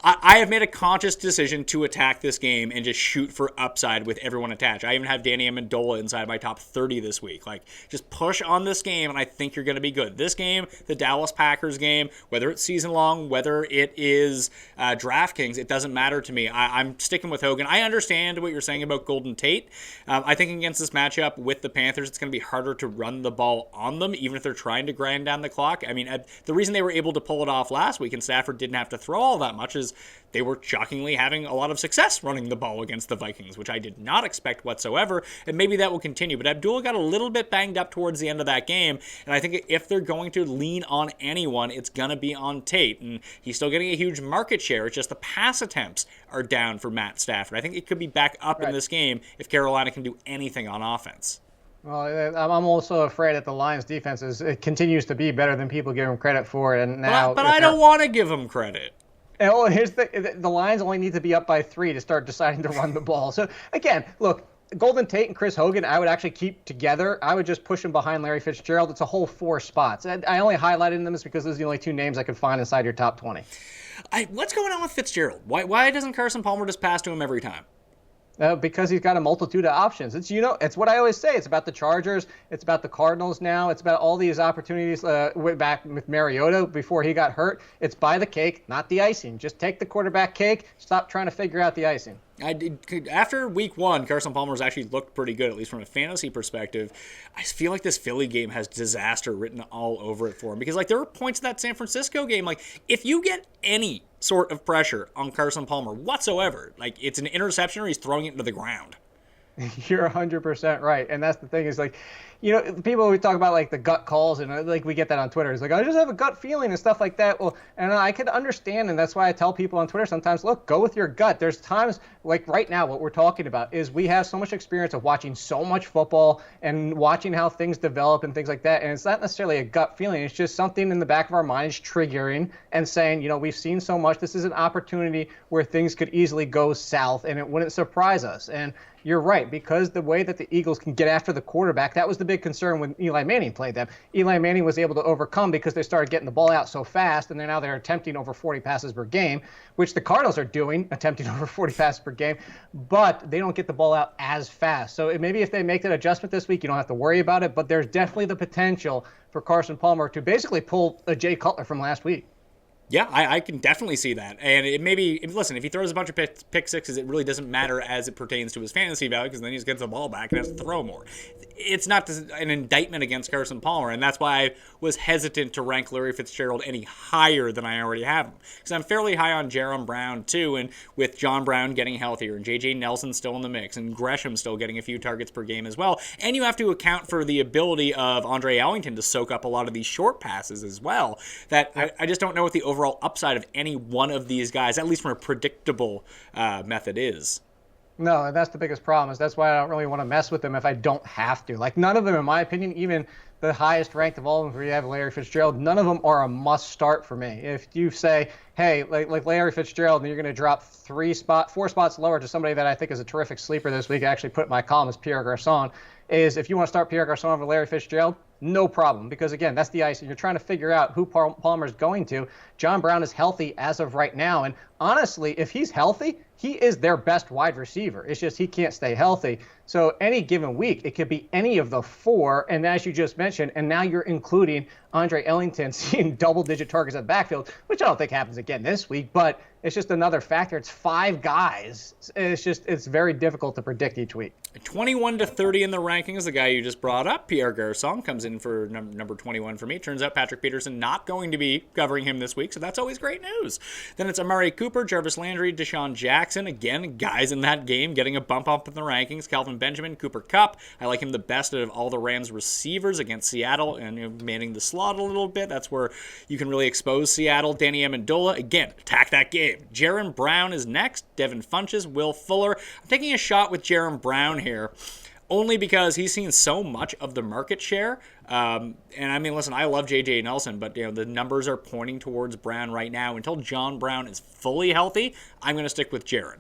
I have made a conscious decision to attack this game and just shoot for upside with everyone attached. I even have Danny Amendola inside my top 30 this week. Like, just push on this game, and I think you're going to be good. This game, the Dallas Packers game, whether it's season long, whether it is Draftkings, it doesn't matter to me. I'm sticking with Hogan. I understand what you're saying about Golden Tate. I think against this matchup with the Panthers, it's going to be harder to run the ball on them, even if they're trying to grind down the clock. I mean, the reason they were able to pull it off last week and Stafford didn't have to throw all that much is they were shockingly having a lot of success running the ball against the Vikings, which I did not expect whatsoever, and maybe that will continue. But Abdullah got a little bit banged up towards the end of that game, and I think if they're going to lean on anyone, it's going to be on Tate, and he's still getting a huge market share. It's just the pass attempts are down for Matt Stafford. I think it could be back up in this game if Carolina can do anything on offense. Well, I'm also afraid that the Lions' defense it continues to be better than people give them credit for, and now. But I don't want to give them credit. And well, here's the Lions only need to be up by 3 to start deciding to run the ball. So again, look, Golden Tate and Chris Hogan, I would actually keep together. I would just push them behind Larry Fitzgerald. It's a whole 4 spots. I only highlighted them because those are the only 2 names I could find inside your top 20. What's going on with Fitzgerald? Why doesn't Carson Palmer just pass to him every time? Because he's got a multitude of options. It's what I always say. It's about the Chargers. It's about the Cardinals now. It's about all these opportunities back with Mariota before he got hurt. It's buy the cake, not the icing. Just take the quarterback cake. Stop trying to figure out the icing. After week 1, Carson Palmer's actually looked pretty good, at least from a fantasy perspective. I feel like this Philly game has disaster written all over it for him because, like, there were points in that San Francisco game. Like, if you get any sort of pressure on Carson Palmer whatsoever, like, it's an interception or he's throwing it into the ground. You're 100% right. And that's the thing is, like, people we talk about, like, the gut calls, and, like, we get that on Twitter. It's like, I just have a gut feeling and stuff like that. Well, and I could understand, and that's why I tell people on Twitter sometimes, look, go with your gut. There's times, like right now, what we're talking about is we have so much experience of watching so much football and watching how things develop and things like that. And it's not necessarily a gut feeling. It's just something in the back of our minds triggering and saying, we've seen so much. This is an opportunity where things could easily go south, and it wouldn't surprise us. And you're right, because the way that the Eagles can get after the quarterback, that was the big concern when Eli Manning played them. Eli Manning was able to overcome because they started getting the ball out so fast, and now they're attempting over 40 passes per game, which the Cardinals are doing, attempting over 40 passes per game, but they don't get the ball out as fast. So maybe if they make that adjustment this week, you don't have to worry about it, but there's definitely the potential for Carson Palmer to basically pull a Jay Cutler from last week. Yeah, I can definitely see that. And it listen, if he throws a bunch of pick sixes, it really doesn't matter as it pertains to his fantasy value because then he just gets the ball back and has to throw more. It's not an indictment against Carson Palmer, and that's why I was hesitant to rank Larry Fitzgerald any higher than I already have him. Because I'm fairly high on Jerome Brown, too, and with John Brown getting healthier, and J.J. Nelson still in the mix, and Gresham still getting a few targets per game as well. And you have to account for the ability of Andre Ellington to soak up a lot of these short passes as well. That I just don't know what the overall upside of any one of these guys, at least from a predictable method, is. No, and that's the biggest problem. Is that's why I don't really want to mess with them if I don't have to. Like, none of them, in my opinion, even the highest ranked of all of them, where you have Larry Fitzgerald, none of them are a must start for me. If you say, hey, like Larry Fitzgerald, and you're going to drop 4 spots lower to somebody that I think is a terrific sleeper this week, I actually put in my column as Pierre Garçon, is if you want to start Pierre Garçon over Larry Fitzgerald, no problem, because again, that's the ice, and you're trying to figure out who Palmer's going to. John Brown is healthy as of right now, and honestly, if he's healthy, he is their best wide receiver. It's just he can't stay healthy. So any given week, it could be any of the 4, and as you just mentioned, and now you're including Andre Ellington seeing double-digit targets at the backfield, which I don't think happens again this week, but it's just another factor. It's 5 guys. It's very difficult to predict each week. 21-30 in the rankings, the guy you just brought up, Pierre Garçon, comes in for number 21 for me. Turns out Patrick Peterson not going to be covering him this week, so that's always great news. Then it's Amari Cooper, Jarvis Landry, Deshaun Jackson. Again, guys in that game getting a bump up in the rankings. Calvin Benjamin, Cooper Kupp. I like him the best out of all the Rams receivers against Seattle and manning the slot a little bit. That's where you can really expose Seattle. Danny Amendola, again, attack that game. Jaron Brown is next. Devin Funchess, Will Fuller. I'm taking a shot with Jaron Brown here, only because he's seen so much of the market share. And I mean, listen, I love J.J. Nelson, but the numbers are pointing towards Brown right now. Until John Brown is fully healthy, I'm going to stick with Jaron.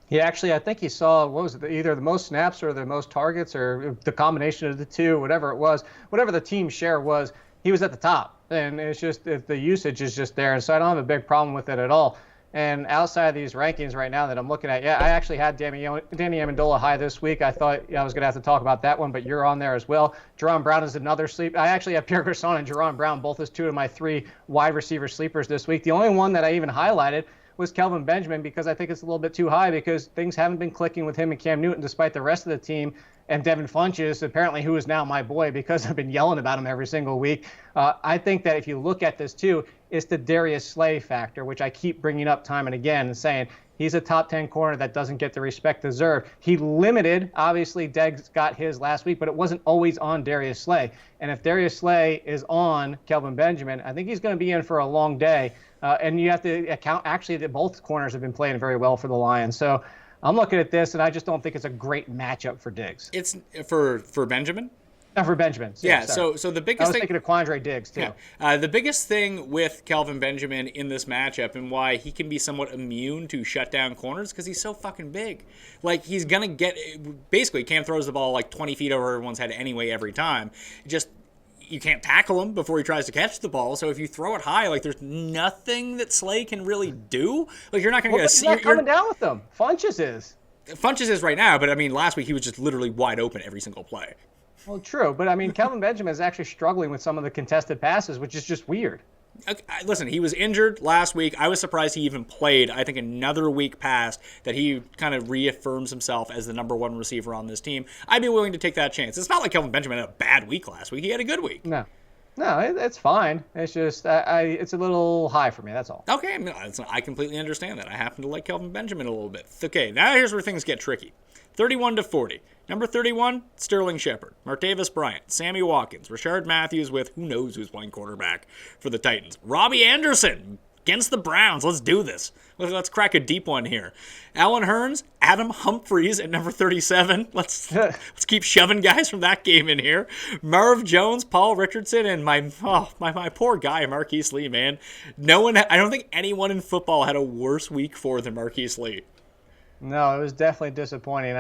He actually, I think he saw, what was it, either the most snaps or the most targets or the combination of the two, whatever it was, whatever the team share was, he was at the top. And it's just, the usage is just there. And so I don't have a big problem with it at all. And outside of these rankings right now that I'm looking at, yeah, I actually had Danny Amendola high this week. I thought I was going to have to talk about that one, but you're on there as well. Jerron Brown is another sleep. I actually have Pierre Garçon and Jerron Brown both as two of my three wide receiver sleepers this week. The only one that I even highlighted was Kelvin Benjamin because I think it's a little bit too high because things haven't been clicking with him and Cam Newton despite the rest of the team. And Devin Funchess, apparently, who is now my boy because I've been yelling about him every single week. I think that if you look at this, too, it's the Darius Slay factor, which I keep bringing up time and again and saying he's a top 10 corner that doesn't get the respect deserved. He limited, obviously, Deggs got his last week, but it wasn't always on Darius Slay. And if Darius Slay is on Kelvin Benjamin, I think he's going to be in for a long day. And you have to account, actually, that both corners have been playing very well for the Lions. So I'm looking at this, and I just don't think it's a great matchup for Diggs. It's for Benjamin? For Benjamin. Yeah, so the biggest thing... I was thinking of Quandre Diggs, too. Yeah. The biggest thing with Kelvin Benjamin in this matchup and why he can be somewhat immune to shutdown corners because he's so fucking big. Like, he's going to get... Basically, Cam throws the ball like 20 feet over everyone's head anyway every time. Just... You can't tackle him before he tries to catch the ball. So if you throw it high, like there's nothing that Slay can really do. Like you're not going to get. He's not coming down with them. Funchess is. Funchess is right now, but I mean, last week he was just literally wide open every single play. Well, true, but I mean, Kelvin Benjamin is actually struggling with some of the contested passes, which is just weird. Listen, he was injured last week. I was surprised he even played. I think another week passed that he kind of reaffirms himself as the number one receiver on this team. I'd be willing to take that chance. It's not like Kelvin Benjamin had a bad week last week. He had a good week. No, it's fine. It's just it's a little high for me. That's all. Okay, I completely understand that. I happen to like Kelvin Benjamin a little bit. Okay, now here's where things get tricky. 31-40. Number 31, Sterling Shepard, Martavis Bryant, Sammy Watkins, Rashard Matthews with who knows who's playing quarterback for the Titans. Robbie Anderson against the Browns. Let's do this. Let's crack a deep one here. Alan Hearns, Adam Humphries at number 37. Let's keep shoving guys from that game in here. Marv Jones, Paul Richardson, and my poor guy, Marquise Lee, man. I don't think anyone in football had a worse week 4 than Marquise Lee. No, it was definitely disappointing.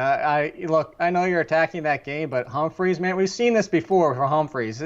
Look, I know you're attacking that game, but Humphries, man, we've seen this before for Humphries.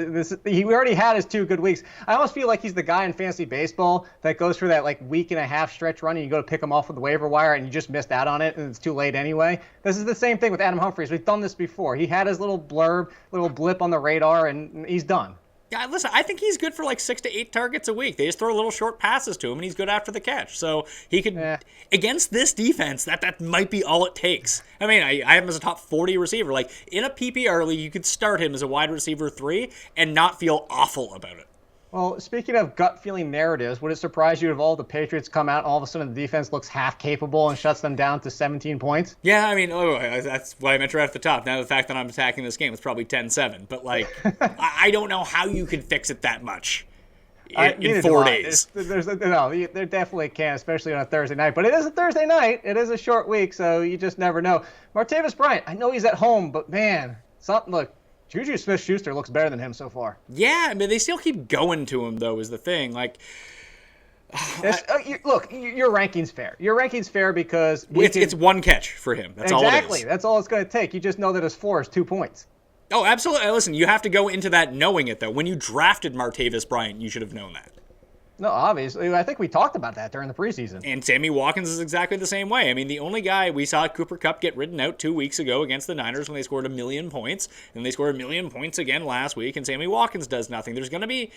He already had his 2 good weeks. I almost feel like he's the guy in fantasy baseball that goes through that like week and a half stretch run and you go to pick him off with the waiver wire and you just missed out on it and it's too late anyway. This is the same thing with Adam Humphries. We've done this before. He had his little blip on the radar and he's done. Yeah, listen, I think he's good for like 6 to 8 targets a week. They just throw little short passes to him, and he's good after the catch. So he could, against this defense, that might be all it takes. I mean, I have him as a top 40 receiver. Like, in a PPR league, you could start him as a wide receiver 3 and not feel awful about it. Well, speaking of gut-feeling narratives, would it surprise you if all the Patriots come out and all of a sudden the defense looks half-capable and shuts them down to 17 points? Yeah, I mean, that's what I meant right at the top. Now the fact that I'm attacking this game is probably 10-7. But, like, I don't know how you can fix it that much in 4 days. There definitely can, especially on a Thursday night. But it is a Thursday night. It is a short week, so you just never know. Martavis Bryant, I know he's at home, but, man, look. Juju Smith-Schuster looks better than him so far. Yeah, I mean, they still keep going to him, though, is the thing. Like, look, your ranking's fair. Your ranking's fair because... It's one catch for him. That's all it is. Exactly. That's all it's going to take. You just know that his floor is 2 points. Oh, absolutely. Listen, you have to go into that knowing it, though. When you drafted Martavis Bryant, you should have known that. No, obviously. I think we talked about that during the preseason. And Sammy Watkins is exactly the same way. I mean, the only guy we saw Cooper Kupp get ridden out 2 weeks ago against the Niners when they scored 1 million points, and they scored 1 million points again last week, and Sammy Watkins does nothing. There's going to be...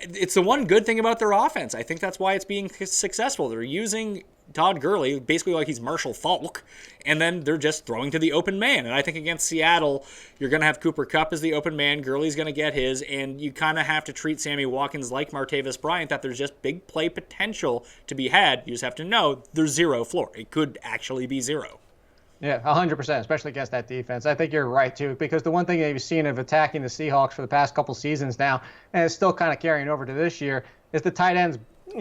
It's the one good thing about their offense. I think that's why it's being successful. They're using Todd Gurley basically like he's Marshall Faulk, and then they're just throwing to the open man. And I think against Seattle, you're going to have Cooper Kupp as the open man. Gurley's going to get his, and you kind of have to treat Sammy Watkins like Martavis Bryant, that there's just big play potential to be had. You just have to know there's 0 floor. It could actually be 0. Yeah, 100%, especially against that defense. I think you're right, too, because the one thing that you've seen of attacking the Seahawks for the past couple seasons now, and it's still kind of carrying over to this year, is the tight ends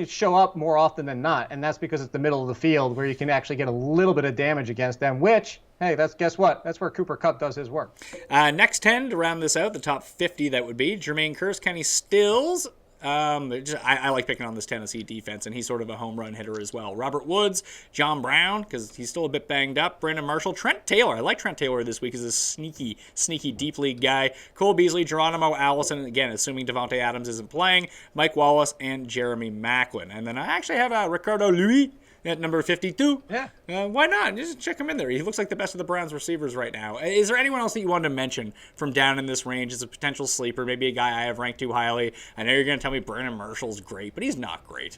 show up more often than not, and that's because it's the middle of the field where you can actually get a little bit of damage against them, which, hey, guess what? That's where Cooper Kupp does his work. Next 10 to round this out, the top 50 that would be Jermaine Kearse, Kenny Stills, I like picking on this Tennessee defense, and he's sort of a home run hitter as well. Robert Woods, John Brown, because he's still a bit banged up. Brandon Marshall, Trent Taylor. I like Trent Taylor this week as a sneaky deep league guy. Cole Beasley, Geronimo Allison, again, assuming Devontae Adams isn't playing. Mike Wallace, and Jeremy Maclin. And then I actually have Ricardo Louis at number 52. Yeah. Why not? Just check him in there. He looks like the best of the Browns receivers right now. Is there anyone else that you wanted to mention from down in this range as a potential sleeper? Maybe a guy I have ranked too highly. I know you're going to tell me Brandon Marshall's great, but he's not great.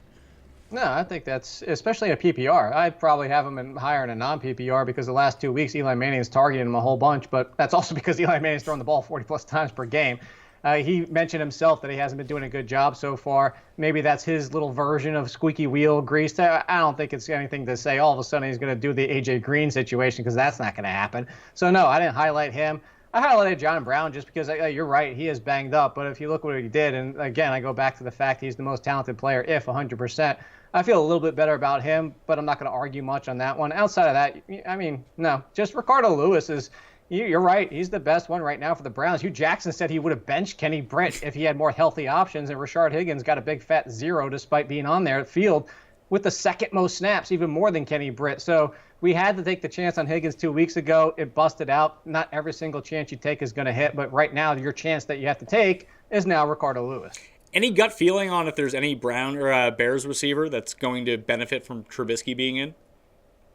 No, I think that's, especially in a PPR. I'd probably have him higher in a non-PPR because the last 2 weeks Eli Manning's targeting him a whole bunch, but that's also because Eli Manning's throwing the ball 40-plus times per game. He mentioned himself that he hasn't been doing a good job so far. Maybe that's his little version of squeaky wheel grease. I don't think it's anything to say all of a sudden he's going to do the A.J. Green situation because that's not going to happen. So, no, I didn't highlight him. I highlighted John Brown just because you're right, he is banged up. But if you look what he did, and again, I go back to the fact he's the most talented player, if 100%. I feel a little bit better about him, but I'm not going to argue much on that one. Outside of that, I mean, no, just Ricardo Lewis is – you're right. He's the best one right now for the Browns. Hugh Jackson said he would have benched Kenny Britt if he had more healthy options, and Rashard Higgins got a big fat 0 despite being on there at field with the second most snaps, even more than Kenny Britt. So we had to take the chance on Higgins 2 weeks ago. It busted out. Not every single chance you take is going to hit, but right now your chance that you have to take is now Ricardo Lewis. Any gut feeling on if there's any Brown or Bears receiver that's going to benefit from Trubisky being in?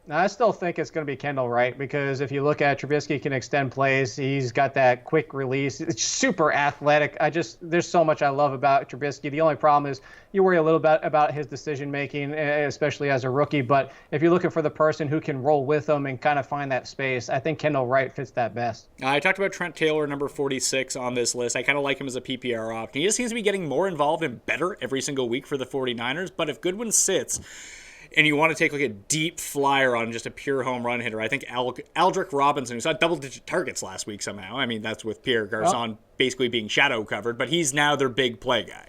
Now, I still think it's going to be Kendall Wright because if you look at Trubisky can extend plays. He's got that quick release. It's super athletic. There's so much I love about Trubisky. The only problem is you worry a little bit about his decision making, especially as a rookie. But if you're looking for the person who can roll with him and kind of find that space, I think Kendall Wright fits that best. I talked about Trent Taylor, number 46 on this list. I kind of like him as a PPR option. He just seems to be getting more involved and better every single week for the 49ers. But if Goodwin sits, and you want to take like a deep flyer on just a pure home run hitter, I think Aldrick Robinson, who saw double-digit targets last week somehow. I mean, that's with Pierre Garçon basically being shadow covered, but he's now their big play guy.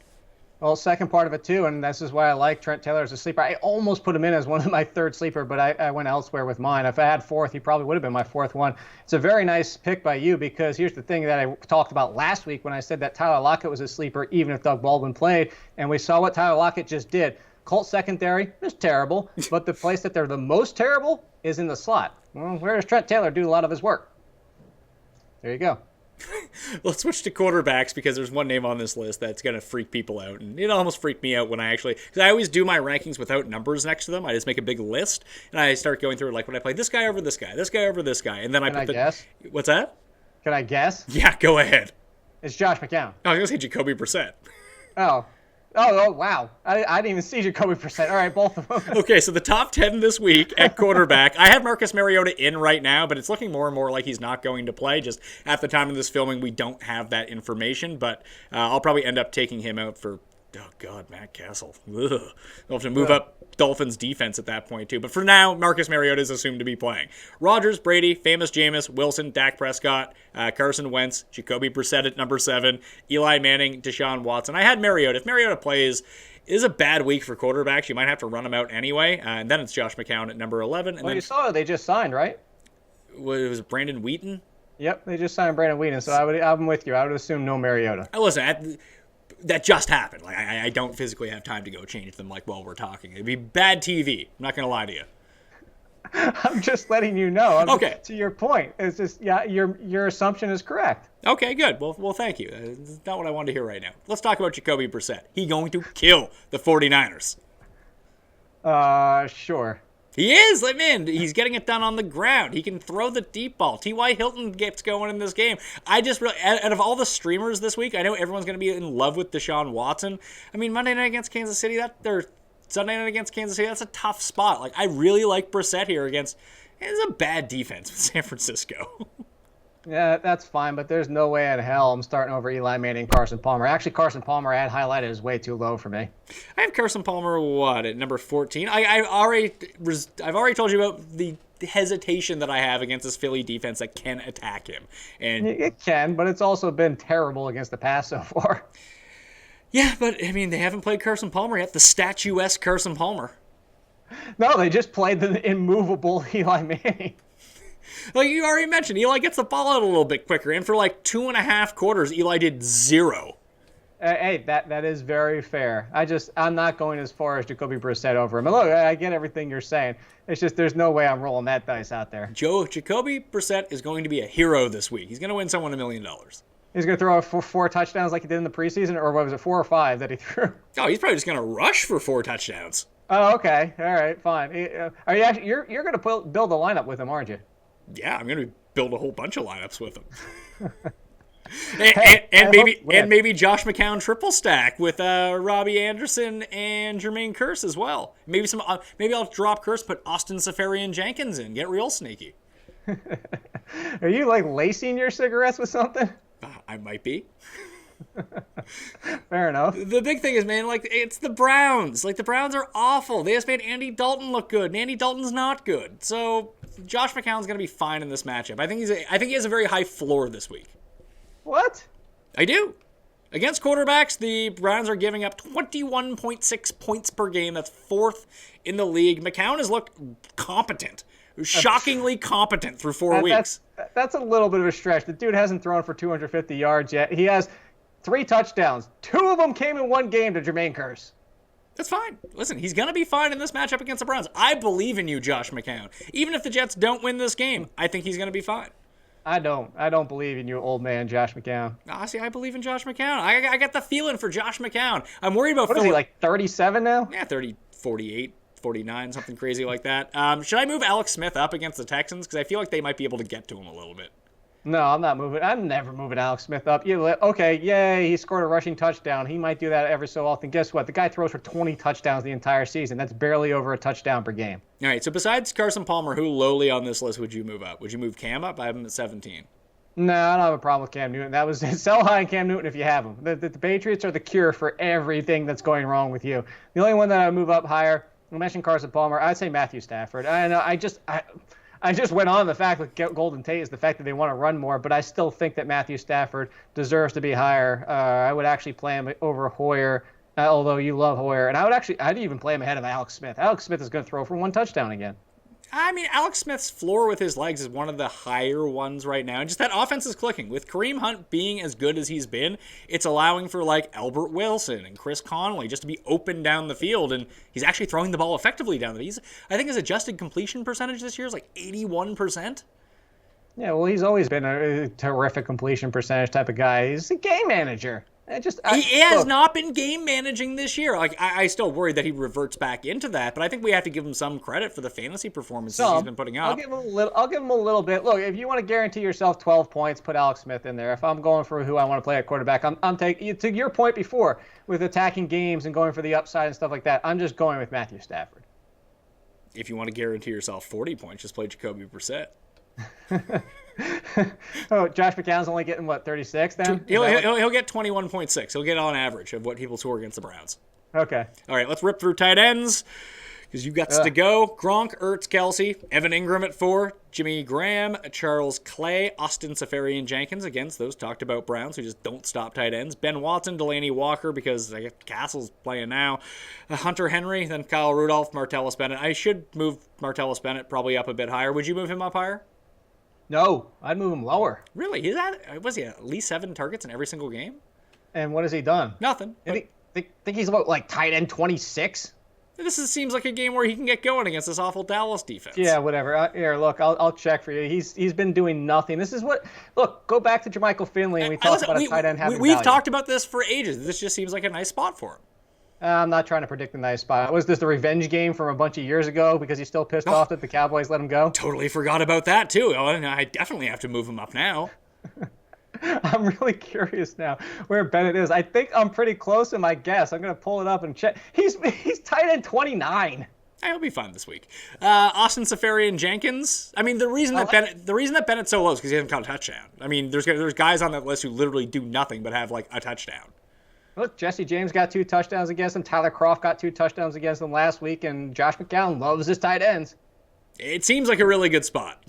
Well, second part of it too, and this is why I like Trent Taylor as a sleeper. I almost put him in as one of my third sleeper, but I went elsewhere with mine. If I had fourth, he probably would have been my fourth one. It's a very nice pick by you because here's the thing that I talked about last week when I said that Tyler Lockett was a sleeper even if Doug Baldwin played, and we saw what Tyler Lockett just did. Colts secondary is terrible, but the place that they're the most terrible is in the slot. Well, where does Trent Taylor do a lot of his work? There you go. Let's switch to quarterbacks because there's one name on this list that's going to freak people out. And it almost freaked me out when because I always do my rankings without numbers next to them. I just make a big list, and I start going through like when I play this guy over this guy, this guy over this guy. And then Can I guess? What's that? Can I guess? Yeah, go ahead. It's Josh McCown. I was going to say Jacoby Brissett. Oh, wow. I didn't even see Jacoby Brissett. All right, both of them. Okay, so the top 10 this week at quarterback. I have Marcus Mariota in right now, but it's looking more and more like he's not going to play. Just at the time of this filming, we don't have that information, but I'll probably end up taking him out for, oh, God, Matt Castle. Ugh. I'll have to move up Dolphins defense at that point, too. But for now, Marcus Mariota is assumed to be playing. Rodgers, Brady, Famous Jameis, Wilson, Dak Prescott, Carson Wentz, Jacoby Brissett at number 7, Eli Manning, Deshaun Watson. I had Mariota. If Mariota plays, it is a bad week for quarterbacks. You might have to run him out anyway. And then it's Josh McCown at number 11. And you saw they just signed, right? Was it Brandon Wheaton? Yep, they just signed Brandon Wheaton. So I'm with you. I would assume no Mariota. Listen, that just happened. Like I don't physically have time to go change them like while we're talking. It'd be bad TV. I'm not going to lie to you. I'm just letting you know. Okay. To your point, it's just your assumption is correct. Okay, good. Well, thank you. That's not what I wanted to hear right now. Let's talk about Jacoby Brissett. He's going to kill the 49ers. Sure. He is. He's getting it done on the ground. He can throw the deep ball. T.Y. Hilton gets going in this game. I just really, out of all the streamers this week, I know everyone's going to be in love with Deshaun Watson. I mean, Monday night against Kansas City, Sunday night against Kansas City, that's a tough spot. Like, I really like Brissett here it's a bad defense with San Francisco. Yeah, that's fine, but there's no way in hell I'm starting over Eli Manning, Carson Palmer. Actually, Carson Palmer I had highlighted is way too low for me. I have Carson Palmer, at number 14? I've already told you about the hesitation that I have against this Philly defense that can attack him. And it can, but it's also been terrible against the pass so far. Yeah, but, I mean, they haven't played Carson Palmer yet. The statuesque Carson Palmer. No, they just played the immovable Eli Manning. Like you already mentioned, Eli gets the ball out a little bit quicker. And for like 2.5 quarters, Eli did 0. Hey, that is very fair. I'm not going as far as Jacoby Brissett over him. And look, I get everything you're saying. It's just there's no way I'm rolling that dice out there. Jacoby Brissett is going to be a hero this week. He's going to win someone $1 million. He's going to throw four touchdowns like he did in the preseason, or what was it, 4 or 5 that he threw? Oh, he's probably just going to rush for 4 touchdowns. Oh, okay. All right, fine. Are you actually, you're going to build a lineup with him, aren't you? Yeah, I'm going to build a whole bunch of lineups with him. and maybe Josh McCown triple stack with Robbie Anderson and Jermaine Kearse as well. Maybe I'll drop Kearse, put Austin Seferian-Jenkins in, get real sneaky. Are you like lacing your cigarettes with something? I might be. Fair enough. The big thing is, man, like, it's the Browns. Like, the Browns are awful. They just made Andy Dalton look good, and Andy Dalton's not good. So Josh McCown's going to be fine in this matchup. I think he has a very high floor this week. What? I do. Against quarterbacks, the Browns are giving up 21.6 points per game. That's 4th in the league. McCown has looked competent. Shockingly competent through 4 weeks. That's a little bit of a stretch. The dude hasn't thrown for 250 yards yet. He has 3 touchdowns. 2 of them came in one game to Jermaine Kearse. That's fine. Listen, he's going to be fine in this matchup against the Browns. I believe in you, Josh McCown. Even if the Jets don't win this game, I think he's going to be fine. I don't believe in you, old man Josh McCown. See, I believe in Josh McCown. I got the feeling for Josh McCown. I'm worried about What is he, like 37 now? Yeah, 30, 48. 49, something crazy like that. Should I move Alex Smith up against the Texans? Because I feel like they might be able to get to him a little bit. No, I'm not moving. I'm never moving Alex Smith up. Okay, yay, he scored a rushing touchdown. He might do that every so often. Guess what? The guy throws for 20 touchdowns the entire season. That's barely over a touchdown per game. All right, so besides Carson Palmer, who lowly on this list would you move up? Would you move Cam up? I have him at 17. No, I don't have a problem with Cam Newton. That was sell high on Cam Newton if you have him. The Patriots are the cure for everything that's going wrong with you. The only one that I would move up higher, I mentioned Carson Palmer. I'd say Matthew Stafford. I know. I just went on the fact with Golden Tate is the fact that they want to run more, but I still think that Matthew Stafford deserves to be higher. I would actually play him over Hoyer, although you love Hoyer, and I'd even play him ahead of Alex Smith. Alex Smith is going to throw for 1 touchdown again. I mean, Alex Smith's floor with his legs is one of the higher ones right now. And just that offense is clicking. With Kareem Hunt being as good as he's been, it's allowing for, like, Albert Wilson and Chris Conley just to be open down the field. And he's actually throwing the ball effectively down the field. I think his adjusted completion percentage this year is like 81%. Yeah, well, he's always been a terrific completion percentage type of guy. He's a game manager. He has not been game managing this year. Like I still worry that he reverts back into that, but I think we have to give him some credit for the fantasy performances he's been putting up. I'll give him a little bit. Look, if you want to guarantee yourself 12 points, put Alex Smith in there. If I'm going for who I want to play at quarterback, I'm taking, to your point before with attacking games and going for the upside and stuff like that. I'm just going with Matthew Stafford. If you want to guarantee yourself 40 points, just play Jacoby Brissett. Oh, Josh McCown's only getting, 36 then? He'll get 21.6. He'll get on average of what people score against the Browns. Okay. All right, let's rip through tight ends because you've got to go. Gronk, Ertz, Kelsey, Evan Ingram at 4, Jimmy Graham, Charles Clay, Austin Seferian-Jenkins against those talked about Browns who just don't stop tight ends. Ben Watson, Delaney Walker because I guess Castle's playing now. Hunter Henry, then Kyle Rudolph, Martellus Bennett. I should move Martellus Bennett probably up a bit higher. Would you move him up higher? No, I'd move him lower. Really? Was he at least 7 targets in every single game? And what has he done? Nothing. Think he's about like tight end 26? Seems like a game where he can get going against this awful Dallas defense. Yeah, whatever. Here, look, I'll check for you. He's been doing nothing. This is what. Look, go back to Jermichael Finley and we talked about a tight end having We've value. talked about this for ages. This just seems like a nice spot for him. I'm not trying to predict a nice spot. Was this the revenge game from a bunch of years ago because he's still pissed off that the Cowboys let him go? Totally forgot about that, too. I definitely have to move him up now. I'm really curious now where Bennett is. I think I'm pretty close in my guess. I'm going to pull it up and check. He's tight end 29. He'll be fine this week. Austin Seferian-Jenkins. I mean, the reason that Bennett's so low is because he hasn't caught a touchdown. I mean, there's guys on that list who literally do nothing but have like a touchdown. Look, Jesse James got 2 touchdowns against him. Tyler Kroft got 2 touchdowns against him last week, and Josh McCown loves his tight ends. It seems like a really good spot.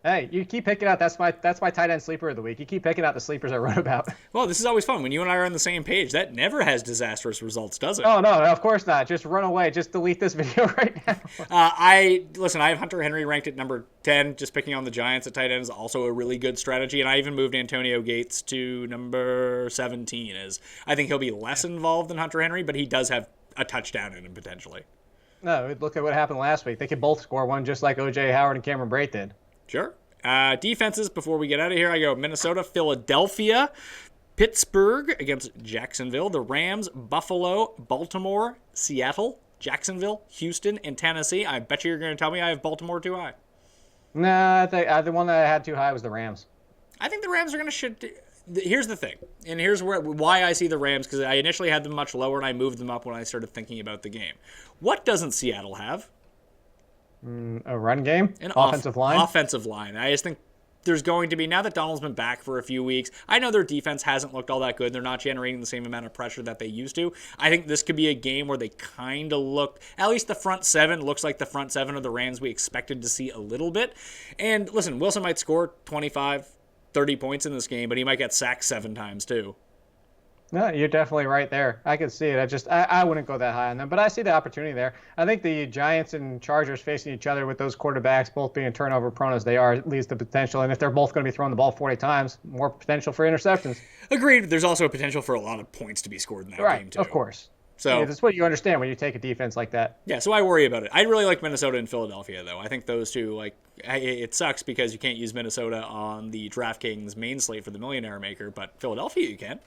Hey, you keep picking out. That's my tight end sleeper of the week. You keep picking out the sleepers I wrote about. Well, this is always fun when you and I are on the same page. That never has disastrous results, does it? Oh no, of course not. Just run away. Just delete this video right now. I have Hunter Henry ranked at number 10. Just picking on the Giants at tight end is also a really good strategy, and I even moved Antonio Gates to number 17. As I think he'll be less involved than Hunter Henry, but he does have a touchdown in him potentially. No, look at what happened last week. They could both score one, just like O.J. Howard and Cameron Brate did. Sure. Defenses, before we get out of here, I go Minnesota, Philadelphia, Pittsburgh against Jacksonville, the Rams, Buffalo, Baltimore, Seattle, Jacksonville, Houston, and Tennessee. I bet you're going to tell me I have Baltimore too high. No, I think the one that I had too high was the Rams. I think the Rams are going to Here's the thing, and here's why I see the Rams, because I initially had them much lower, and I moved them up when I started thinking about the game. What doesn't Seattle have? A run game? An offensive line? Offensive line. I just think there's going to be, now that Donald's been back for a few weeks, I know their defense hasn't looked all that good. They're not generating the same amount of pressure that they used to. I think this could be a game where they kind of look, at least the front seven looks like the front seven of the Rams we expected to see a little bit. And listen, Wilson might score 25, 30 points in this game, but he might get sacked 7 times too. No, you're definitely right there. I can see it. I wouldn't go that high on them, but I see the opportunity there. I think the Giants and Chargers facing each other with those quarterbacks both being turnover prone as they are leads to potential. And if they're both going to be throwing the ball 40 times, more potential for interceptions. Agreed. There's also a potential for a lot of points to be scored in that game too. Of course. So that's what you understand when you take a defense like that. Yeah, so I worry about it. I really like Minnesota and Philadelphia, though. I think those two, it sucks because you can't use Minnesota on the DraftKings main slate for the Millionaire Maker, but Philadelphia you can.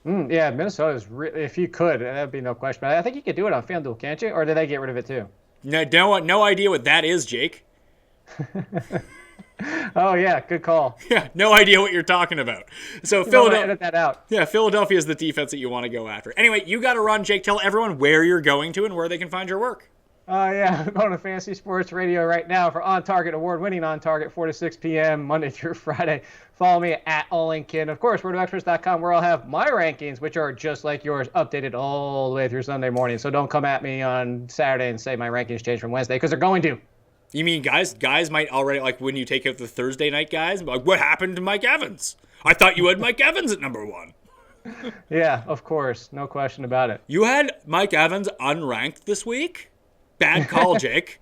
Yeah, Minnesota is if you could, that'd be no question. But I think you could do it on FanDuel, can't you? Or did they get rid of it too? No idea what that is, Jake. Oh yeah, good call. Yeah, no idea what you're talking about. So Philadelphia, edit that out. Yeah, Philadelphia is the defense that you want to go after. Anyway, you got to run, Jake. Tell everyone where you're going to and where they can find your work. Yeah, I'm going to Fantasy Sports Radio right now for On Target, award-winning On Target, 4 to 6 p.m. Monday through Friday. Follow me at AllInKid. Of course, wordofexperts.com, where I'll have my rankings, which are just like yours, updated all the way through Sunday morning. So don't come at me on Saturday and say my rankings changed from Wednesday, because they're going to. You mean guys might already, like when you take out the Thursday night guys, like, what happened to Mike Evans? I thought you had Mike Evans at number 1. Yeah, of course. No question about it. You had Mike Evans unranked this week? Bad call, Jake.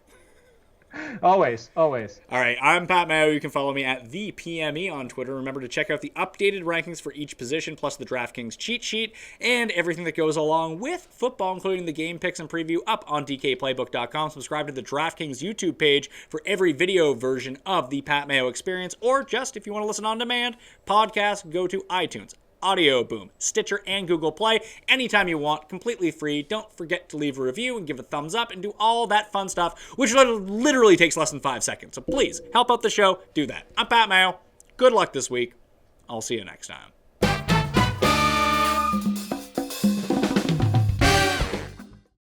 Always. All right, I'm Pat Mayo. You can follow me at the PME on Twitter. Remember to check out the updated rankings for each position, plus the DraftKings cheat sheet, and everything that goes along with football, including the game picks and preview, up on DKPlaybook.com. Subscribe to the DraftKings YouTube page for every video version of the Pat Mayo experience, or just, if you want to listen on demand, podcast, go to iTunes, Audio Boom, Stitcher, and Google Play anytime you want, completely free. Don't forget to leave a review and give a thumbs up and do all that fun stuff, which literally takes less than 5 seconds. So please help out the show. Do that. I'm Pat Mayo. Good luck this week. I'll see you next time.